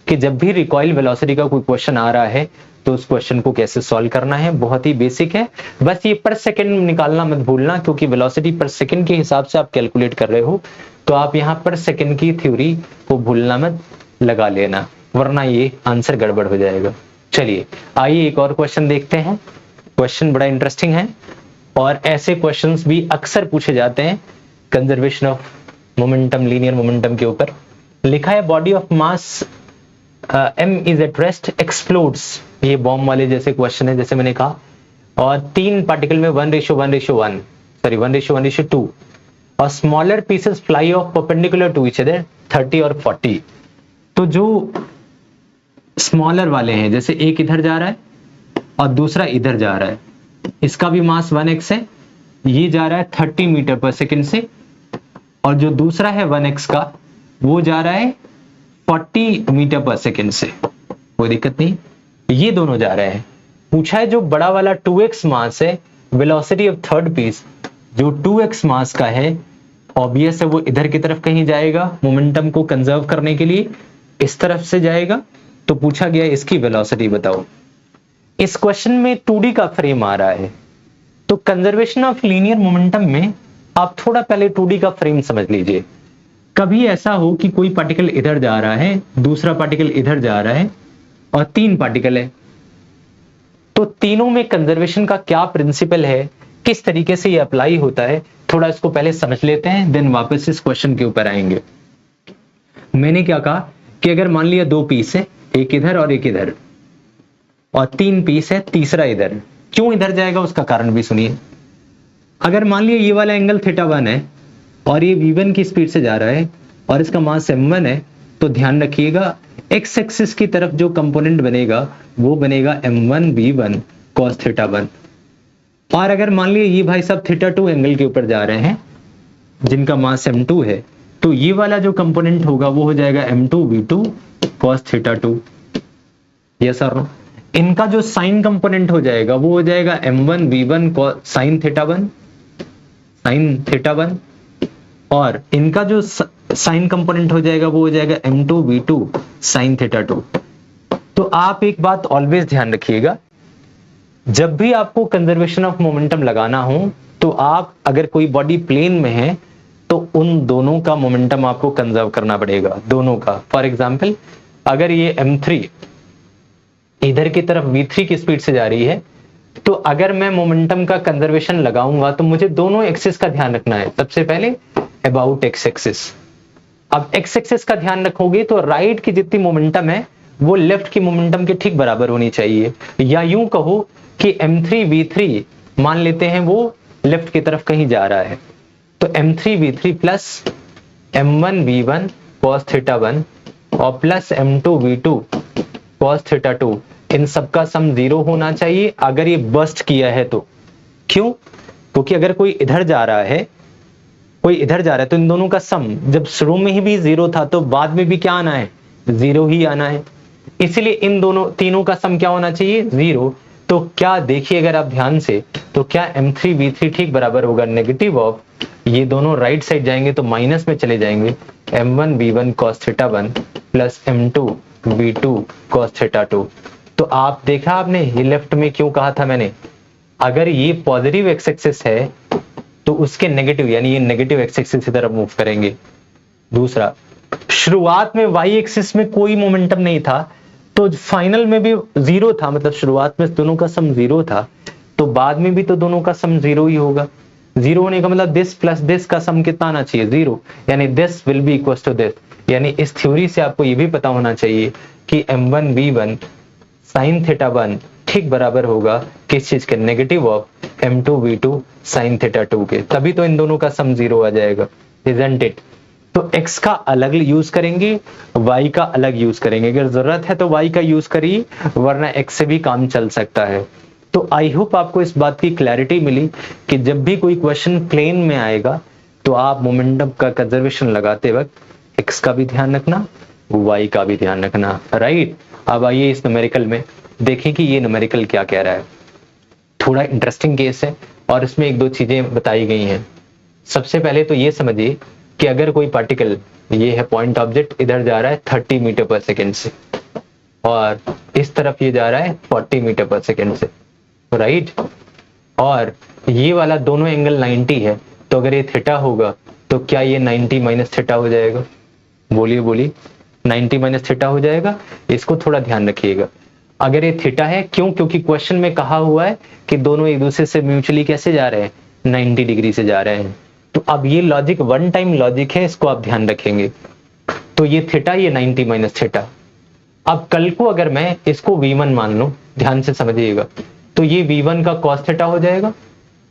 कि जब भी रिकॉइल वेलोसिटी का कोई क्वेश्चन आ रहा है तो उस क्वेश्चन को कैसे सॉल्व करना है, बहुत ही बेसिक है। बस ये पर सेकंड निकालना मत भूलना, क्योंकि वेलोसिटी पर सेकंड के हिसाब से आप कैलकुलेट कर रहे हो, तो आप यहाँ पर सेकंड की थ्योरी को भूलना मत, लगा लेना, वरना ये आंसर गड़बड़ हो जाएगा। चलिए आइए एक और क्वेश्चन देखते हैं। क्वेश्चन बड़ा इंटरेस्टिंग है और ऐसे क्वेश्चंस भी अक्सर पूछे जाते हैं conservation of momentum, linear momentum के ऊपर। लिखा है body of mass m is at rest explodes, ये बॉम्ब वाले जैसे क्वेश्चन है जैसे मैंने कहा, और 3 पार्टिकल में 1:1:2 और smaller pieces fly off perpendicular to each other 30 और 40। तो जो स्मॉलर वाले हैं, जैसे एक इधर जा रहा है और दूसरा इधर जा रहा है, इसका भी मास 1x है, ये जा रहा है 30 मीटर पर सेकेंड से, और जो दूसरा है 1x का वो जा रहा है 40 मीटर पर सेकेंड से, कोई दिक्कत नहीं, ये दोनों जा रहे हैं। पूछा है जो बड़ा वाला 2x मास है, वेलोसिटी ऑफ थर्ड पीस जो 2x मास का है, ऑब्वियस है वो इधर की तरफ कहीं जाएगा, मोमेंटम को कंजर्व करने के लिए इस तरफ से जाएगा। तो पूछा गया इसकी वेलोसिटी बताओ। इस क्वेश्चन में 2D का फ्रेम आ रहा है, तो कंजर्वेशन ऑफ लीनियर मोमेंटम में आप थोड़ा पहले 2D का फ्रेम समझ लीजिए। कभी ऐसा हो कि कोई पार्टिकल इधर जा रहा है, दूसरा पार्टिकल इधर जा रहा है और 3 पार्टिकल है, तो तीनों में कंजर्वेशन का क्या प्रिंसिपल है, किस तरीके से ये अप्लाई होता है, थोड़ा इसको पहले समझ लेते हैं, देन वापस इस क्वेश्चन के ऊपर आएंगे। मैंने क्या कहा कि अगर मान लिया 2 पीस है, एक इधर और एक इधर, और 3 पीस है, तीसरा इधर। क्यों इधर जाएगा उसका कारण भी सुनिए। अगर मान लिया ये वाला एंगल θ1 है और ये v1 की स्पीड से जा रहा है और इसका मास m1 है, तो ध्यान रखिएगा x एक्सिस की तरफ जो कंपोनेंट बनेगा वो बनेगा m1 v1 cos θ1। और अगर मान लिया ये भाई साहब θ2 एंगल के ऊपर जा रहे हैं जिनका मास m2 है, तो ये वाला जो कंपोनेंट होगा वो हो जाएगा m2 v2 cos θ2। यस और नो। इनका जो साइन कंपोनेंट हो जाएगा वो हो जाएगा m1 v1 sin θ1 और इनका जो साइन कंपोनेंट हो जाएगा वो हो जाएगा m2 v2 sin θ2। तो आप एक बात ऑलवेज ध्यान रखिएगा, जब भी आपको कंजर्वेशन ऑफ मोमेंटम लगाना हो तो आप अगर कोई बॉडी प्लेन में है तो उन दोनों का मोमेंटम आपको कंजर्व करना पड़ेगा, दोनों का। फॉर एग्जांपल अगर ये m3 इधर की तरफ v3 की स्पीड से जा रही है, तो अगर मैं मोमेंटम का कंजर्वेशन लगाऊंगा तो मुझे दोनों एक्सिस का ध्यान रखना है। सबसे पहले अबाउट एक्स एक्सिस। अब एक्स एक्सिस का ध्यान रखोगे तो राइट की जितनी मोमेंटम है वो लेफ्ट की मोमेंटम के ठीक बराबर होनी चाहिए, या यूं कहो कि m3 v3 मान लेते हैं वो लेफ्ट की तरफ कहीं जा रहा है, तो m3 v3 plus m1 v1 cos θ1 और प्लस m2 v2 cos θ2, इन सबका सम 0 होना चाहिए अगर ये बर्स्ट किया है तो। क्यों? क्योंकि अगर कोई इधर जा रहा है, कोई इधर जा रहा है, तो इन दोनों का सम जब शुरू में ही भी 0 था तो बाद में भी क्या आना है, 0 ही आना है। इसलिए इन दोनों तीनों का सम क्या होना चाहिए, 0। तो क्या देखिए अगर आप ध्यान से, तो क्या m3 v3 ठीक बराबर होगा नेगेटिव ऑफ, ये दोनों राइट साइड जाएंगे तो माइनस में चले जाएंगे, m1 v1 cos θ1 plus m2 v2 cos θ2। तो आप देखा आपने ये लेफ्ट में क्यों कहा था मैंने, अगर ये पॉजिटिव एक्स एक्सिस है तो उसके नेगेटिव यानी ये नेगेटिव एक्स एक्सिस की तरफ मूव करेंगे। दूसरा, शुरुआत में वाई एक्सिस में कोई मोमेंटम नहीं था तो फाइनल में भी 0 था, मतलब शुरुआत में दोनों का सम 0 था तो बाद में भी तो दोनों का सम 0 ही होगा। 0 होने का मतलब दिस प्लस दिस का सम कितना आना चाहिए, 0, यानी this will be equal to this. यानी इस थ्योरी से आपको ये भी पता होना चाहिए कि m1 v1 sin θ1 ठीक बराबर होगा किस चीज के, negative of m2 v2 sin θ2 के, तभी तो इन दोनों का सम 0 आ जाएगा, इजंट इट। तो x का अलग यूज करेंगे, y का अलग यूज करेंगे, अगर जरूरत है तो y का यूज करिए, वरना x से भी काम चल सकता है। तो आई होप आपको इस बात की क्लैरिटी मिली कि जब भी कोई क्वेश्चन प्लेन में आएगा तो आप मोमेंटम का कंजर्वेशन लगाते वक्त x का भी ध्यान रखना, y का भी ध्यान रखना, राइट। अब आइए इस न्यूमेरिकल में देखें कि ये न्यूमेरिकल क्या कह रहा है। थोड़ा इंटरेस्टिंग केस है और इसमें एक दो चीजें बताई गई हैं। सबसे पहले तो ये समझिए कि अगर कोई पार्टिकल, ये है पॉइंट ऑब्जेक्ट, इधर जा रहा है 30 मीटर पर सेकेंड से और इस तरफ ये जा रहा है 40 मीटर पर सेकेंड से, राइट। और ये वाला दोनों एंगल 90 है, तो अगर ये थीटा होगा तो क्या ये 90 माइनस थीटा हो जाएगा, बोलिए बोलिए, 90 माइनस थीटा हो जाएगा। इसको थोड़ा ध्यान रखिएगा। अगर ये थीटा है, क्यों, क्योंकि क्वेश्चन में कहा हुआ है कि दोनों एक दूसरे से म्यूचुअली कैसे जा रहे हैं, 90 डिग्री से जा रहे हैं। तो अब ये लॉजिक वन टाइम लॉजिक है, इसको आप ध्यान रखेंगे। तो ये थीटा, ये 90 माइनस थीटा। अब कल को अगर मैं इसको v1 मान लूं, ध्यान से समझिएगा, तो ये v1 का cos थीटा हो जाएगा।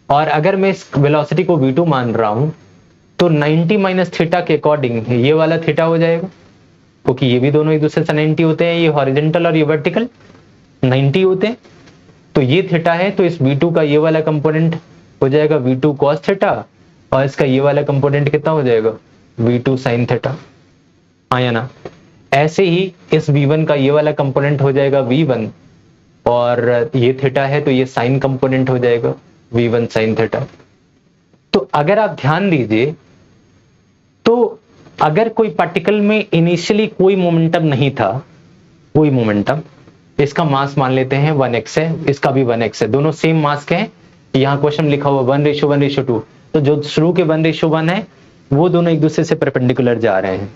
और अगर मैं इस वेलोसिटी को v2 मान रहा हूं तो 90 माइनस थीटा के अकॉर्डिंग ये वाला थीटा हो जाएगा, क्योंकि ये भी दोनों एक दूसरे से 90 होते हैं, ये हॉरिजॉन्टल और ये वर्टिकल 90 होते हैं। तो ये थीटा है, तो इस v2 का ये वाला कंपोनेंट हो जाएगा v2 cos थीटा और इसका ये वाला कंपोनेंट कितना हो जाएगा, v2 sin थीटा, हाँ या ना। ऐसे ही इस v1 का ये वाला कंपोनेंट हो जाएगा v1 और ये थीटा है तो ये साइन कंपोनेंट हो जाएगा v1 sin थीटा। तो अगर आप ध्यान दीजिए, तो अगर कोई पार्टिकल में इनिशियली कोई मोमेंटम नहीं था, कोई मोमेंटम, इसका मास मान लेते हैं 1x है, इसका भी 1x है, दोनों सेम मास के हैं। यहाँ क्वेश्चन लिखा हुआ 1:1:2, तो जो शुरू के 1:1 है वो दोनों एक दूसरे से परपेंडिकुलर जा रहे हैं।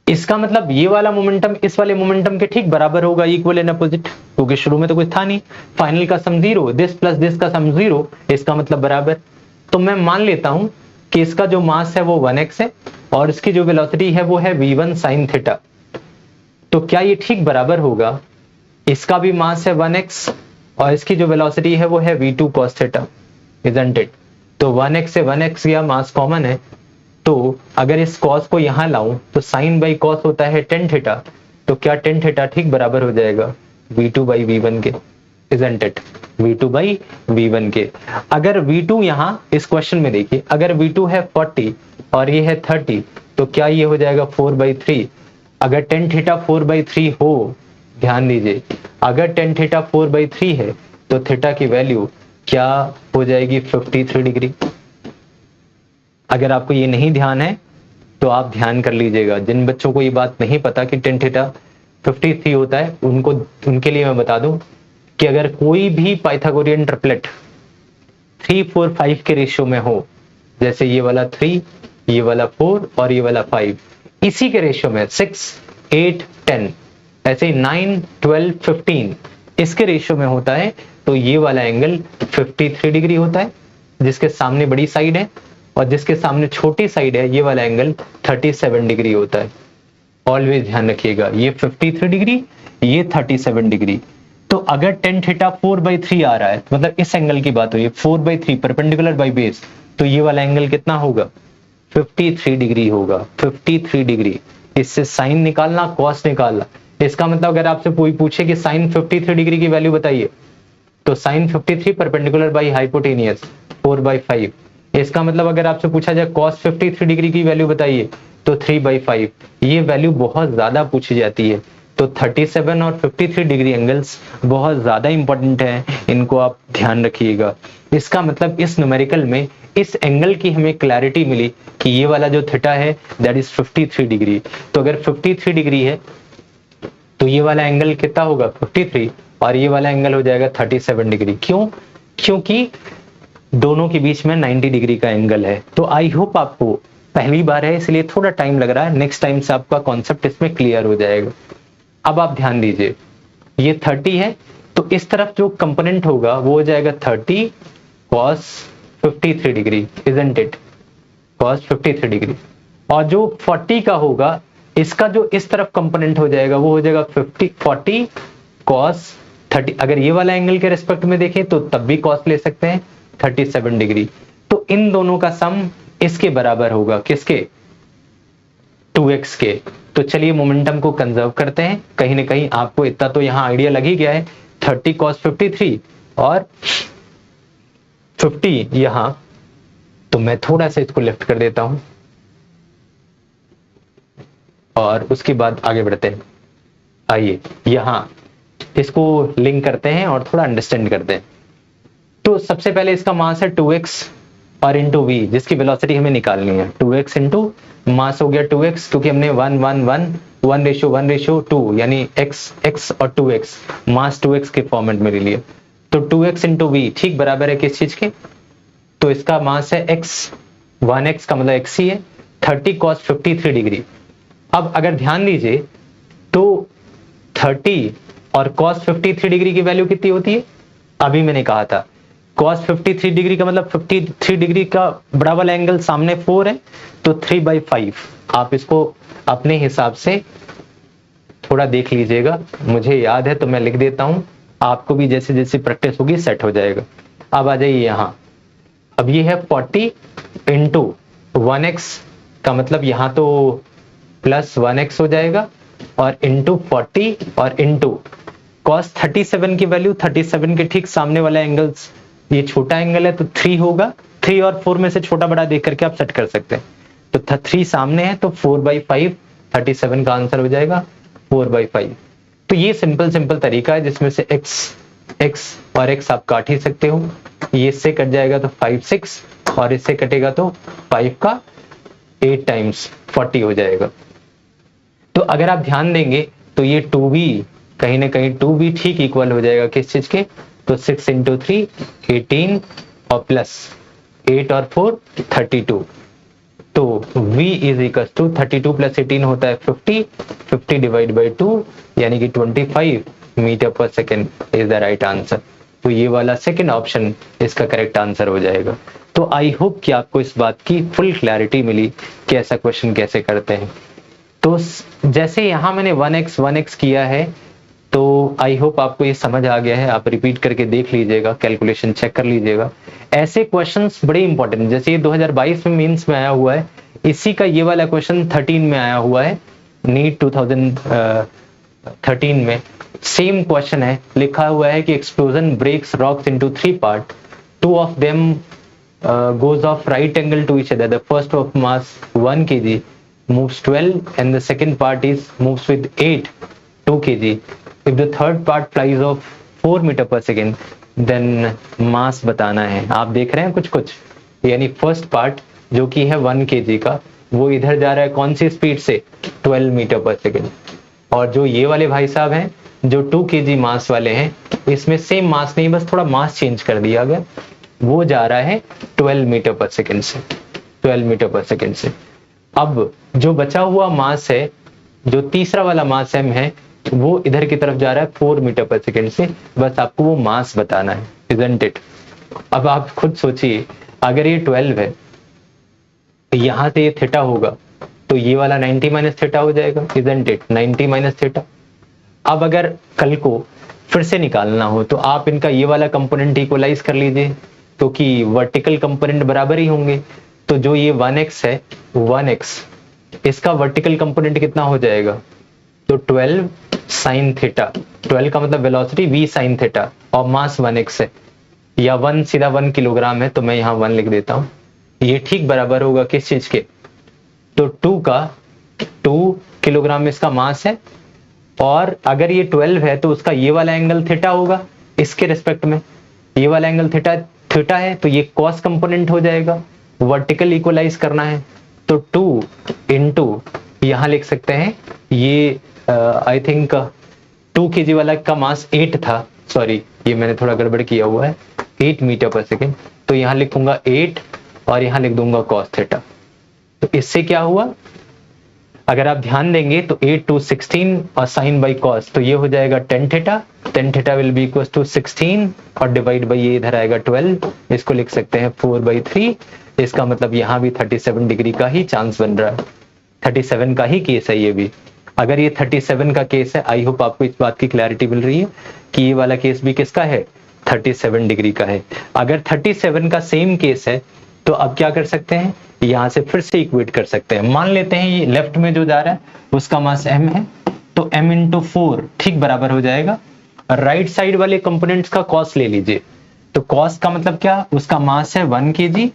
इसका मतलब ये वाला मोमेंटम इस वाले मोमेंटम के ठीक बराबर होगा, इक्वल एंड अपोजिट, क्योंकि शुरू में तो कुछ था नहीं। फाइनल का सम 0, दिस प्लस दिस का सम 0, इसका मतलब बराबर। तो मैं मान लेता हूं कि इसका जो मास है वो 1x है और इसकी जो वेलोसिटी है वो है v1 sin थीटा। तो क्या ये ठीक बराबर होगा इसका भी मास है 1x और इसकी जो वेलोसिटी है वो है v2 cos theta, isn't it? तो 1x से 1x गया, मास कॉमन है, तो अगर इस cos को यहां लाऊं तो sin बाई cos होता है tan थीटा, तो क्या tan थीटा ठीक बराबर हो जाएगा v2 बाई v1 के, isn't it? v2 by v1 के। अगर v2 यहां इस क्वेश्चन में देखिए, अगर v2 है 40 और ये है 30, तो क्या ये हो जाएगा 4/3। अगर tan थीटा 4/3 हो, ध्यान दीजिए, अगर tan थीटा 4/3 है तो थीटा की वैल्यू क्या हो जाएगी 53 डिग्री। अगर आपको ये नहीं ध्यान है तो आप ध्यान कर लीजिएगा, जिन बच्चों को ये बात नहीं पता कि tan थीटा 53 होता है उनके लिए मैं बता दूं कि अगर कोई भी पाइथागोरियन ट्रिपलेट 3, 4, 5 के रेशियो में हो, जैसे ये वाला 3, ये वाला 4 और ये वाला 5, इसी के रेशियो में 6, 8, 10, ऐसे 9, 12, 15 इसके रेशियो में होता है, तो ये वाला एंगल 53 डिग्री होता है, जिसके सामने बड़ी साइड है, और जिसके सामने छोटी साइड है ये वाला एंगल 37 डिग्री होता है। ऑलवेज ध्यान रखिएगा, ये 53 डिग्री, ये 37 डिग्री। तो अगर tan थीटा 4/3 आ रहा है, मतलब इस एंगल की बात हुई, 4/3 परपेंडिकुलर बाई बेस, तो ये वाला एंगल कितना होगा 53 डिग्री होगा, 53 डिग्री। इससे साइन निकालना, कॉस निकालना। इसका मतलब अगर आपसे कोई पूछे कि साइन 53 डिग्री की वैल्यू बताइए, तो साइन 53 परपेंडिकुलर बाई हाइपोटेनियस 4/5। इसका मतलब अगर आपसे पूछा जाए कॉस 53 डिग्री की वैल्यू बताइए, तो 3/5। ये वैल्यू बहुत ज्यादा पूछी जाती है, तो 37 और 53 डिग्री एंगल्स बहुत ज्यादा इंपॉर्टेंट हैं, इनको आप ध्यान रखिएगा। इसका मतलब इस न्यूमेरिकल में इस एंगल की हमें क्लैरिटी मिली कि ये वाला जो थीटा है दैट इज 53 डिग्री। तो अगर 53 डिग्री है तो ये वाला एंगल कितना होगा 53, और ये वाला एंगल हो जाएगा 37 डिग्री। क्यों? क्योंकि दोनों के बीच में 90 डिग्री का एंगल है। तो आई होप आपको पहली बार है इसलिए थोड़ा टाइम लग रहा है, नेक्स्ट टाइम से आपका कॉन्सेप्ट इसमें क्लियर हो जाएगा। अब आप ध्यान दीजिए, ये 30 है, तो इस तरफ जो कंपोनेंट होगा वो हो जाएगा 30 cos 53 degree, isn't it? cos 53 degree. और जो 40 का होगा, इसका जो इस तरफ कंपोनेंट हो जाएगा वो हो जाएगा 40 cos 30। अगर ये वाला एंगल के रिस्पेक्ट में देखें तो तब भी cos ले सकते हैं 37 डिग्री। तो इन दोनों का सम इसके बराबर होगा, किसके? 2x के। तो चलिए मोमेंटम को कंजर्व करते हैं, कहीं ना कहीं आपको इतना तो यहां आइडिया लग ही गया है। 30 cos 53 और 50 यहां, तो मैं थोड़ा सा इसको लेफ्ट कर देता हूं और उसके बाद आगे बढ़ते हैं। आइए यहां इसको लिंक करते हैं और थोड़ा अंडरस्टैंड करते हैं। तो सबसे पहले इसका मास है 2x और इंटू v, जिसकी वेलोसिटी हमें निकालनी है। 2x इंटू मास हो गया 2x, क्योंकि हमने 1:1 यानी x और 2x मास 2x के फॉर्मेट में ले लिया। तो 2x इंटू v ठीक बराबर है किस चीज के? तो इसका मास है x, 1x का मतलब x ही है, 30 cos 53 डिग्री। अब अगर ध्यान दीजिए तो 30 और cos 53 डिग्री की वैल्यू कितनी होती है? अभी मैंने कहा था cos 53 डिग्री का मतलब 53 डिग्री का बड़ा वाला एंगल सामने 4 है, तो 3/5। आप इसको अपने हिसाब से थोड़ा देख लीजिएगा, मुझे याद है तो मैं लिख देता हूं, आपको भी जैसे जैसे प्रैक्टिस होगी सेट हो जाएगा। अब आ जाइए यहां, अब ये है 40 इंटू 1x का मतलब यहां तो प्लस 1x हो जाएगा, और इंटू 40 और इंटू cos 37 की वैल्यू 37 के ठीक सामने वाला एंगल्स, ये छोटा एंगल है तो 3 होगा, 3 और 4 में से छोटा बड़ा देख करके आप सेट कर सकते हैं। तो 3 सामने है तो 4/5, 37 का आंसर हो जाएगा 4/5। तो ये सिंपल तरीका है जिसमें से x और x आप काट ही सकते हो। ये इससे कट जाएगा तो 5, 6 और इससे कटेगा तो 5 का 8 टाइम्स 40 हो जाएगा। तो अगर आप ध्यान देंगे तो ये 2v कहीं ना कहीं 2v ठीक इक्वल हो जाएगा किस चीज के? तो 6 इंटू 3 18 और प्लस 8 और 4 32। तो v is equal to 32 plus 18 होता है 50 डिवाइड बाई 2 यानी कि 25 metre per second is the right answer. तो ये वाला सेकेंड ऑप्शन इसका करेक्ट आंसर हो जाएगा। तो आई होप कि आपको इस बात की फुल क्लैरिटी मिली कि ऐसा क्वेश्चन कैसे करते हैं। तो जैसे यहां मैंने 1x किया है, तो आई होप आपको ये समझ आ गया है। आप रिपीट करके देख लीजिएगा, कैलकुलेशन चेक कर लीजिएगा। ऐसे क्वेश्चंस बड़े इंपॉर्टेंट, जैसे ये 2022 में मेंस में आया हुआ है, इसी का ये वाला क्वेश्चन 13 में आया हुआ है, नीट 2013 में सेम क्वेश्चन है। लिखा हुआ है कि explosion breaks rocks into 3 part, 2 of them goes of right angle to each other. The first of mass 1 kg moves 12 and the second part is moves with 8 2 kg. If the third part flies off 4 meter per second, then mass बताना है। आप देख रहे हैं कुछ कुछ, यानी first part जो कि है 1 kg का, वो इधर जा रहा है कौन सी स्पीड से, 12 मीटर पर सेकेंड। और जो ये वाले भाई साहब हैं जो 2 kg मास वाले हैं, इसमें सेम मास नहीं, बस थोड़ा मास चेंज कर दिया गया, वो जा रहा है 12 मीटर पर सेकेंड से, 12 मीटर पर सेकेंड से। अब जो बचा हुआ मास है, जो तीसरा वाला मास m है, वो इधर की तरफ जा रहा है 4 मीटर पर सेकेंड से। बस आपको वो मास बताना है, इजंट इट। अब आप खुद सोचिए, अगर ये 12 है, यहां से ये थीटा होगा, तो ये वाला 90 माइनस थीटा हो जाएगा, इजंट इट, 90 माइनस थीटा। अब अगर कल को फिर से निकालना हो तो आप इनका ये वाला कंपोनेंट इक्वलाइज कर लीजिए, क्योंकि वर्टिकल कंपोनेंट बराबर ही होंगे। तो जो ये 1x है, 1x, इसका वर्टिकल कंपोनेंट कितना हो जाएगा, तो 12 साइन थीटा, 12 का मतलब वेलोसिटी v साइन थीटा, और मास 1x है, या 1 सीधा 1 किलोग्राम है, तो मैं यहाँ 1 लिख देता हूँ। ये ठीक बराबर होगा किस चीज के, तो 2 किलोग्राम इसका मास है, और अगर ये 12 है तो उसका ये वाला एंगल थीटा होगा, इसके रिस्पेक्ट में ये वाला एंगल थीटा है, तो ये कॉस कंपोनेंट हो जाएगा। वर्टिकल इक्वलाइज करना है तो 2 इंटू यहां लिख सकते हैं, ये आई थिंक 2 kg वाला का मास 8 था, सॉरी ये मैंने थोड़ा गड़बड़ किया हुआ है, 8 मीटर पर सेकेंड, तो यहां लिखूंगा 8 और यहां लिख दूंगा कॉस थीटा। तो इससे क्या हुआ, अगर आप ध्यान देंगे तो 8 to 16 और साइन बाई कॉस, तो ये हो जाएगा 10 theta, 10 theta will be equal to 16 और डिवाइड बाई ये इधर आएगा 12, इसको लिख सकते हैं 4/3। इसका मतलब यहाँ भी 37 डिग्री का ही चांस बन रहा है, 37 का ही केस है ये भी। अगर ये 37 का केस है, आई होप आपको इस बात की क्लैरिटी मिल रही है कि ये वाला केस भी किसका है, 37 डिग्री का है। अगर 37 का सेम केस है तो अब क्या कर सकते हैं, यहां से फिर से इक्वेट कर सकते हैं। मान लेते हैं ये लेफ्ट में जो जा रहा है उसका मास m है, तो m इंटू 4 ठीक बराबर हो जाएगा। राइट साइड वाले कंपोनेंट्स का कॉस ले लीजिए, तो कॉस का मतलब क्या, उसका मास है 1 kg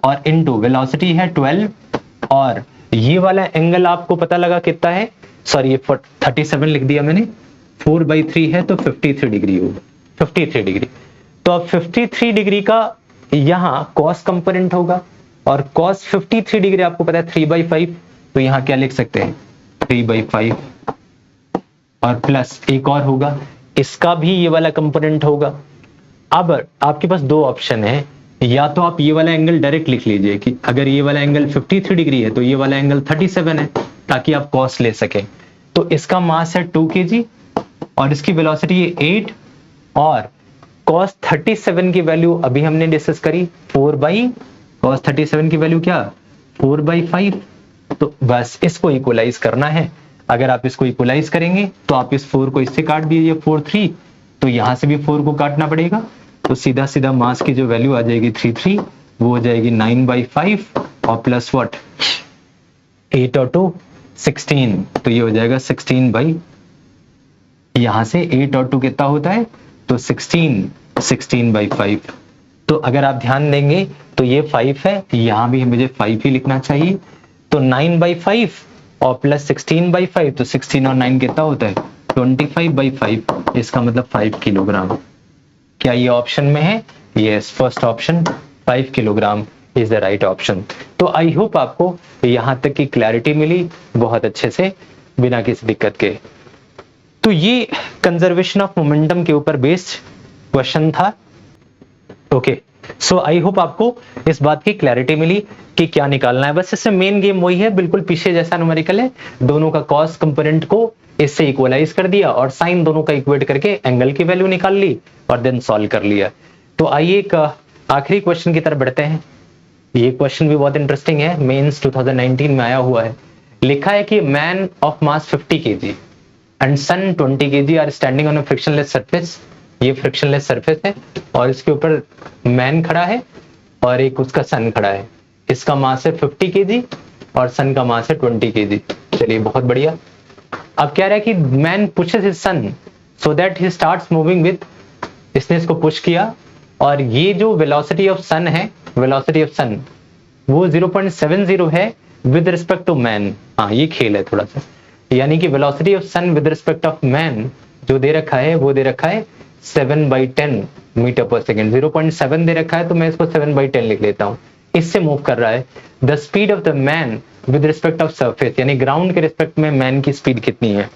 और इंटू वेलोसिटी है 12, और ये वाला एंगल आपको पता लगा कितना है, सॉरी ये 37 लिख दिया मैंने, 4/3 है तो 53 डिग्री होगा, 53 डिग्री। तो अब 53 डिग्री का यहाँ कॉस कंपोनेंट होगा, और कॉस 53 डिग्री आपको पता है 3/5, तो यहाँ क्या लिख सकते हैं 3/5, और प्लस एक और होगा, इसका भी ये वाला कंपोनेंट होगा। अब आपके पास दो ऑप्शन है, या तो आप ये वाला एंगल डायरेक्ट लिख लीजिए कि अगर ये वाला एंगल 53 डिग्री है तो ये वाला एंगल 37 है, ताकि आप कॉस ले सके। तो इसका मास है 2 kg और इसकी वेलोसिटी है 8, और cos 37 की वैल्यू अभी हमने डिस्कस करी, 4/cos 37 की वैल्यू क्या, 4/5। तो बस इसको इक्वलाइज करना है। अगर आप इसको इक्वलाइज करेंगे तो आप इस 4 को इससे काट दीजिए, 4 3, तो यहां से भी 4 को काटना पड़ेगा, तो सीधा सीधा मास की जो वैल्यू आ जाएगी 33, वो हो जाएगी 9/5 और प्लस व्हाट 8 और 2 16, तो ये हो जाएगा 16 यहां से 8 और 2 कितना होता है, तो 16/5। तो अगर आप ध्यान देंगे तो ये 5 है, यहां भी मुझे 5 ही लिखना चाहिए, तो 9/5 और प्लस 16/5, तो 16 और 9 कितना होता है 25/5, इसका मतलब 5 किलोग्राम। क्या ये ऑप्शन में है, yes, first option 5 kilogram is the right option. तो आई होप आपको यहां तक की क्लैरिटी मिली बहुत अच्छे से, बिना किसी दिक्कत के। तो ये कंजर्वेशन ऑफ मोमेंटम के ऊपर बेस्ड क्वेश्चन था। ओके, सो आई होप आपको इस बात की क्लैरिटी मिली कि क्या निकालना है। बस इससे मेन गेम वही है, बिल्कुल पीछे जैसा न्यूमेरिकल है, दोनों का कॉस कंपोनेंट को इससे इक्वलाइज कर दिया और साइन दोनों का इक्वेट करके एंगल की वैल्यू निकाल ली और देन सॉल्व कर लिया। तो आइए एक आखिरी क्वेश्चन की तरफ बढ़ते हैं। ये क्वेश्चन भी बहुत इंटरेस्टिंग है, मेंस 2019 में आया हुआ है। लिखा है कि man of mass 50 kg and son 20 kg are standing on a frictionless surface. ये फ्रिक्शनलेस सरफेस है और इसके ऊपर मैन खड़ा है और एक उसका सन खड़ा है। इसका मास है 50 kg और सन का मास है 20 kg। चलिए बहुत बढ़िया। अब क्या रहा है कि man pushes his son so that he starts moving with, इसने इसको पुश किया और ये जो वेलोसिटी ऑफ सन है, वेलोसिटी ऑफ सन वो 0.70 है विद रिस्पेक्ट टू मैन। हाँ ये खेल है थोड़ा सा, यानी कि velocity of sun with respect of man जो दे रखा है वो दे रखा है 7/10 मीटर पर सेकेंड। 0.7 दे रखा है तो मैं इसको 7/10 लिख लेता हूँ। इससे मूव कर रहा है। The speed of the man with respect of surface, यानी ग्राउंड के रिस्पेक्ट में मैन की स्पीड कितनी है।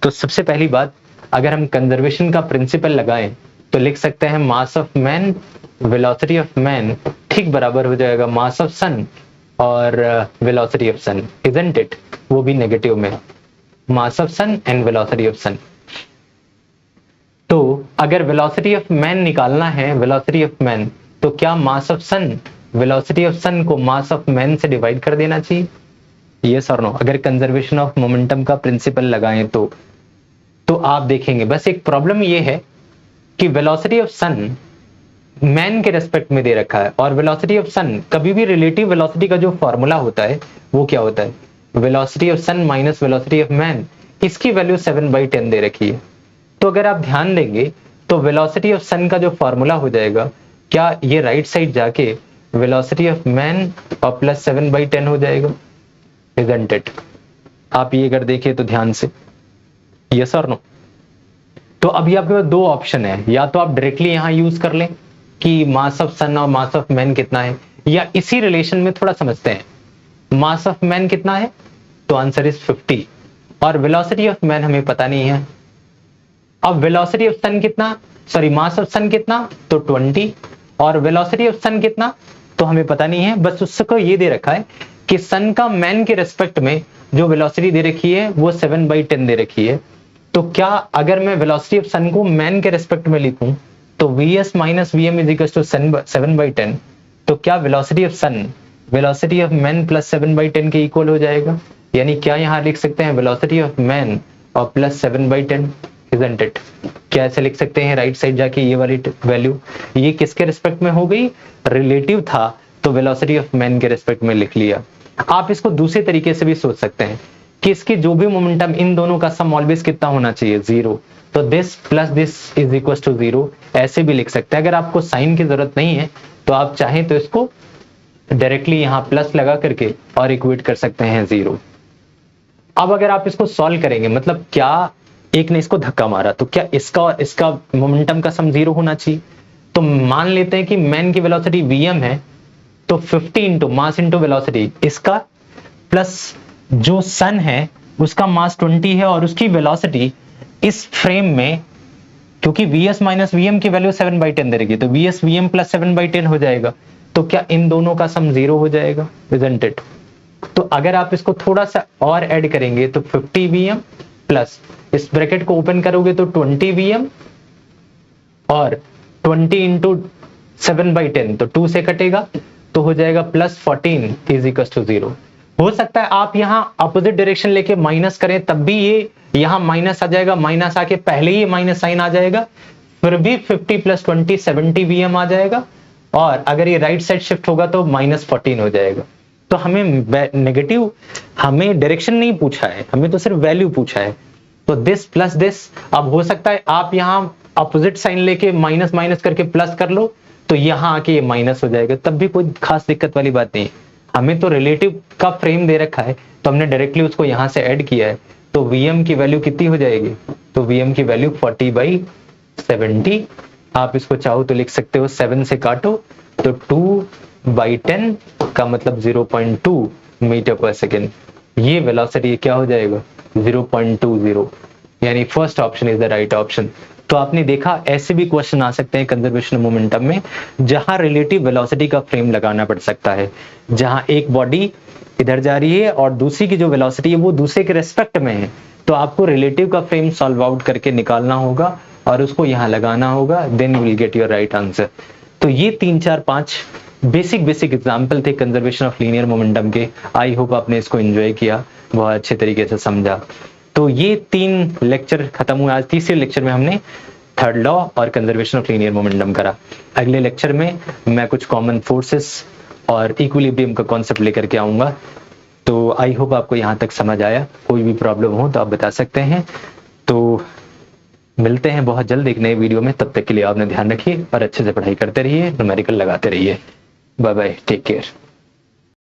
तो सबसे पहली बात, अगर हम कंजर्वेशन का प्रिंसिपल लगाएं तो लिख सकते हैं mass of man, velocity of man ठीक बराबर हो जाएगा मास ऑफ सन और velocity of sun, isn't it, वो भी नेगेटिव में, mass of sun and velocity of sun. तो अगर वेलोसिटी ऑफ मैन निकालना है, वेलोसिटी ऑफ मैन, तो क्या mass of sun, velocity of sun को मास ऑफ मैन से डिवाइड कर देना चाहिए, यस और नो। अगर कंजर्वेशन ऑफ मोमेंटम का प्रिंसिपल लगाएं तो आप देखेंगे बस एक प्रॉब्लम ये है कि वेलोसिटी ऑफ सन मैन के रेस्पेक्ट में दे रखा है और वेलोसिटी ऑफ सन, कभी भी रिलेटिव वेलोसिटी का जो फॉर्मूला होता है वो क्या होता है, velocity of son minus velocity of man, इसकी वैल्यू 7/10 दे रखी है। तो अगर आप ध्यान देंगे तो वेलोसिटी ऑफ सन का जो फॉर्मूला हो जाएगा, क्या ये राइट साइड जाके वेलोसिटी ऑफ मैन और प्लस 7/10 हो जाएगा, इजंट इट। आप ये अगर देखें तो ध्यान से, यस और नो। तो अभी आपके पास दो ऑप्शन है, या तो आप डायरेक्टली यहां यूज कर लें कि मास ऑफ सन और मास ऑफ मैन कितना है, या इसी रिलेशन में थोड़ा समझते हैं। मास ऑफ मैन कितना है, तो आंसर इज 50 और वेलोसिटी ऑफ मैन हमें पता नहीं है। अब वेलोसिटी ऑफ सन कितना, सॉरी मास ऑफ सन कितना, तो 20 और वेलोसिटी ऑफ सन कितना तो हमें पता नहीं है। बस उसको ये दे रखा है कि सन का मैन के रेस्पेक्ट में जो वेलोसिटी दे रखी है वो 7/10 दे रखी है। तो क्या अगर मैं वेलोसिटी ऑफ सन को मैन के रेस्पेक्ट में लिखूं तो vs minus vm is equal to 7/10, तो क्या velocity of sun velocity of man plus 7/10 के इक्वल हो जाएगा, यानी क्या यहां लिख सकते हैं वेलोसिटी ऑफ मैन और प्लस 7/10, इजंट इट। क्या ऐसे लिख सकते हैं राइट साइड जाके ये वाली वैल्यू, ये किसके रिस्पेक्ट में हो गई, रिलेटिव था तो वेलोसिटी ऑफ मैन के रिस्पेक्ट में लिख लिया। आप इसको दूसरे तरीके से भी सोच सकते हैं कि इसकी जो भी मोमेंटम, इन दोनों का सम ऑलवेज कितना होना चाहिए, 0, तो this plus this is equal to 0, ऐसे भी लिख सकते हैं। अगर आपको साइन की जरूरत नहीं है तो आप चाहें तो इसको डायरेक्टली यहां प्लस लगा करके और इक्वेट कर सकते हैं 0। अब अगर आप इसको सॉल्व करेंगे, मतलब क्या एक ने इसको धक्का मारा तो क्या इसका और इसका मोमेंटम का सम 0 होना चाहिए। तो मान लेते हैं कि मैन की वेलोसिटी vm है, तो 50 इंटू मास इंटू वेलोसिटी, इसका प्लस जो सन है उसका मास 20 है और उसकी वेलोसिटी इस फ्रेम में, क्योंकि vs माइनस vm की वैल्यू 7/10 दे रही है तो vs vm प्लस 7/10 हो जाएगा। तो क्या इन दोनों का सम 0 हो जाएगा, इजंट इट। तो अगर आप इसको थोड़ा सा और ऐड करेंगे तो 50 vm प्लस इस ब्रैकेट को ओपन करोगे तो 20 vm और 20 इंटू 7/10 तो 2 से कटेगा तो हो जाएगा प्लस 14 इज इक्वल टू 0। हो सकता है आप यहां अपोजिट डायरेक्शन लेके माइनस करें तब भी ये यहां माइनस आ जाएगा, माइनस आके पहले ही माइनस साइन आ जाएगा, फिर भी 50 प्लस 20 70 vm आ जाएगा, और अगर ये राइट साइड शिफ्ट होगा तो माइनस 14 हो जाएगा। तो हमें नेगेटिव, हमें डायरेक्शन नहीं पूछा है, हमें तो सिर्फ वैल्यू पूछा है। तो दिस प्लस दिस, अब हो सकता है आप यहां अपोजिट साइन लेके माइनस माइनस करके प्लस कर लो तो यहां आके ये माइनस हो जाएगा, तब भी कोई खास दिक्कत वाली बात नहीं। हमें तो रिलेटिव का फ्रेम दे रखा है तो हमने डायरेक्टली उसको यहां से ऐड किया है, तो vm की वैल्यू कितनी हो जाएगी, तो vm की वैल्यू 40/70। आप इसको चाहो तो लिख सकते हो 7 से काटो तो 2/10 का मतलब 0.2 मीटर पर सेकेंड। ये वेलोसिटी क्या हो जाएगा, 0.20, यानी first option is the right option. तो आपने देखा ऐसे भी क्वेश्चन आ सकते हैं कंजर्वेशन मोमेंटम में जहां रिलेटिव वेलोसिटी का फ्रेम लगाना पड़ सकता है, जहां एक बॉडी इधर जा रही है और दूसरी की जो वेलोसिटी है वो दूसरे के रेस्पेक्ट में है, तो आपको रिलेटिव का फ्रेम सॉल्व आउट करके निकालना होगा और उसको यहां लगाना होगा, then you will get your right answer. तो ये 3 4 5 बेसिक एग्जाम्पल थे कंजर्वेशन ऑफ लीनियर मोमेंटम के। आई होप आपने इसको एंजॉय किया, बहुत अच्छे तरीके से समझा। तो ये 3 लेक्चर खत्म हुए। आज तीसरे लेक्चर में हमने थर्ड लॉ और कंजर्वेशन ऑफ लीनियर मोमेंटम करा। अगले लेक्चर में मैं कुछ कॉमन फोर्सेस और इक्विलिब्रियम का कॉन्सेप्ट लेकर के आऊंगा। तो आई होप आपको यहाँ तक समझ आया। कोई भी प्रॉब्लम हो तो आप बता सकते हैं। तो मिलते हैं बहुत जल्द एक नए वीडियो में। तब तक के लिए आपने ध्यान रखिए और अच्छे से पढ़ाई करते रहिए, न्यूमेरिकल लगाते रहिए। Bye bye, take care.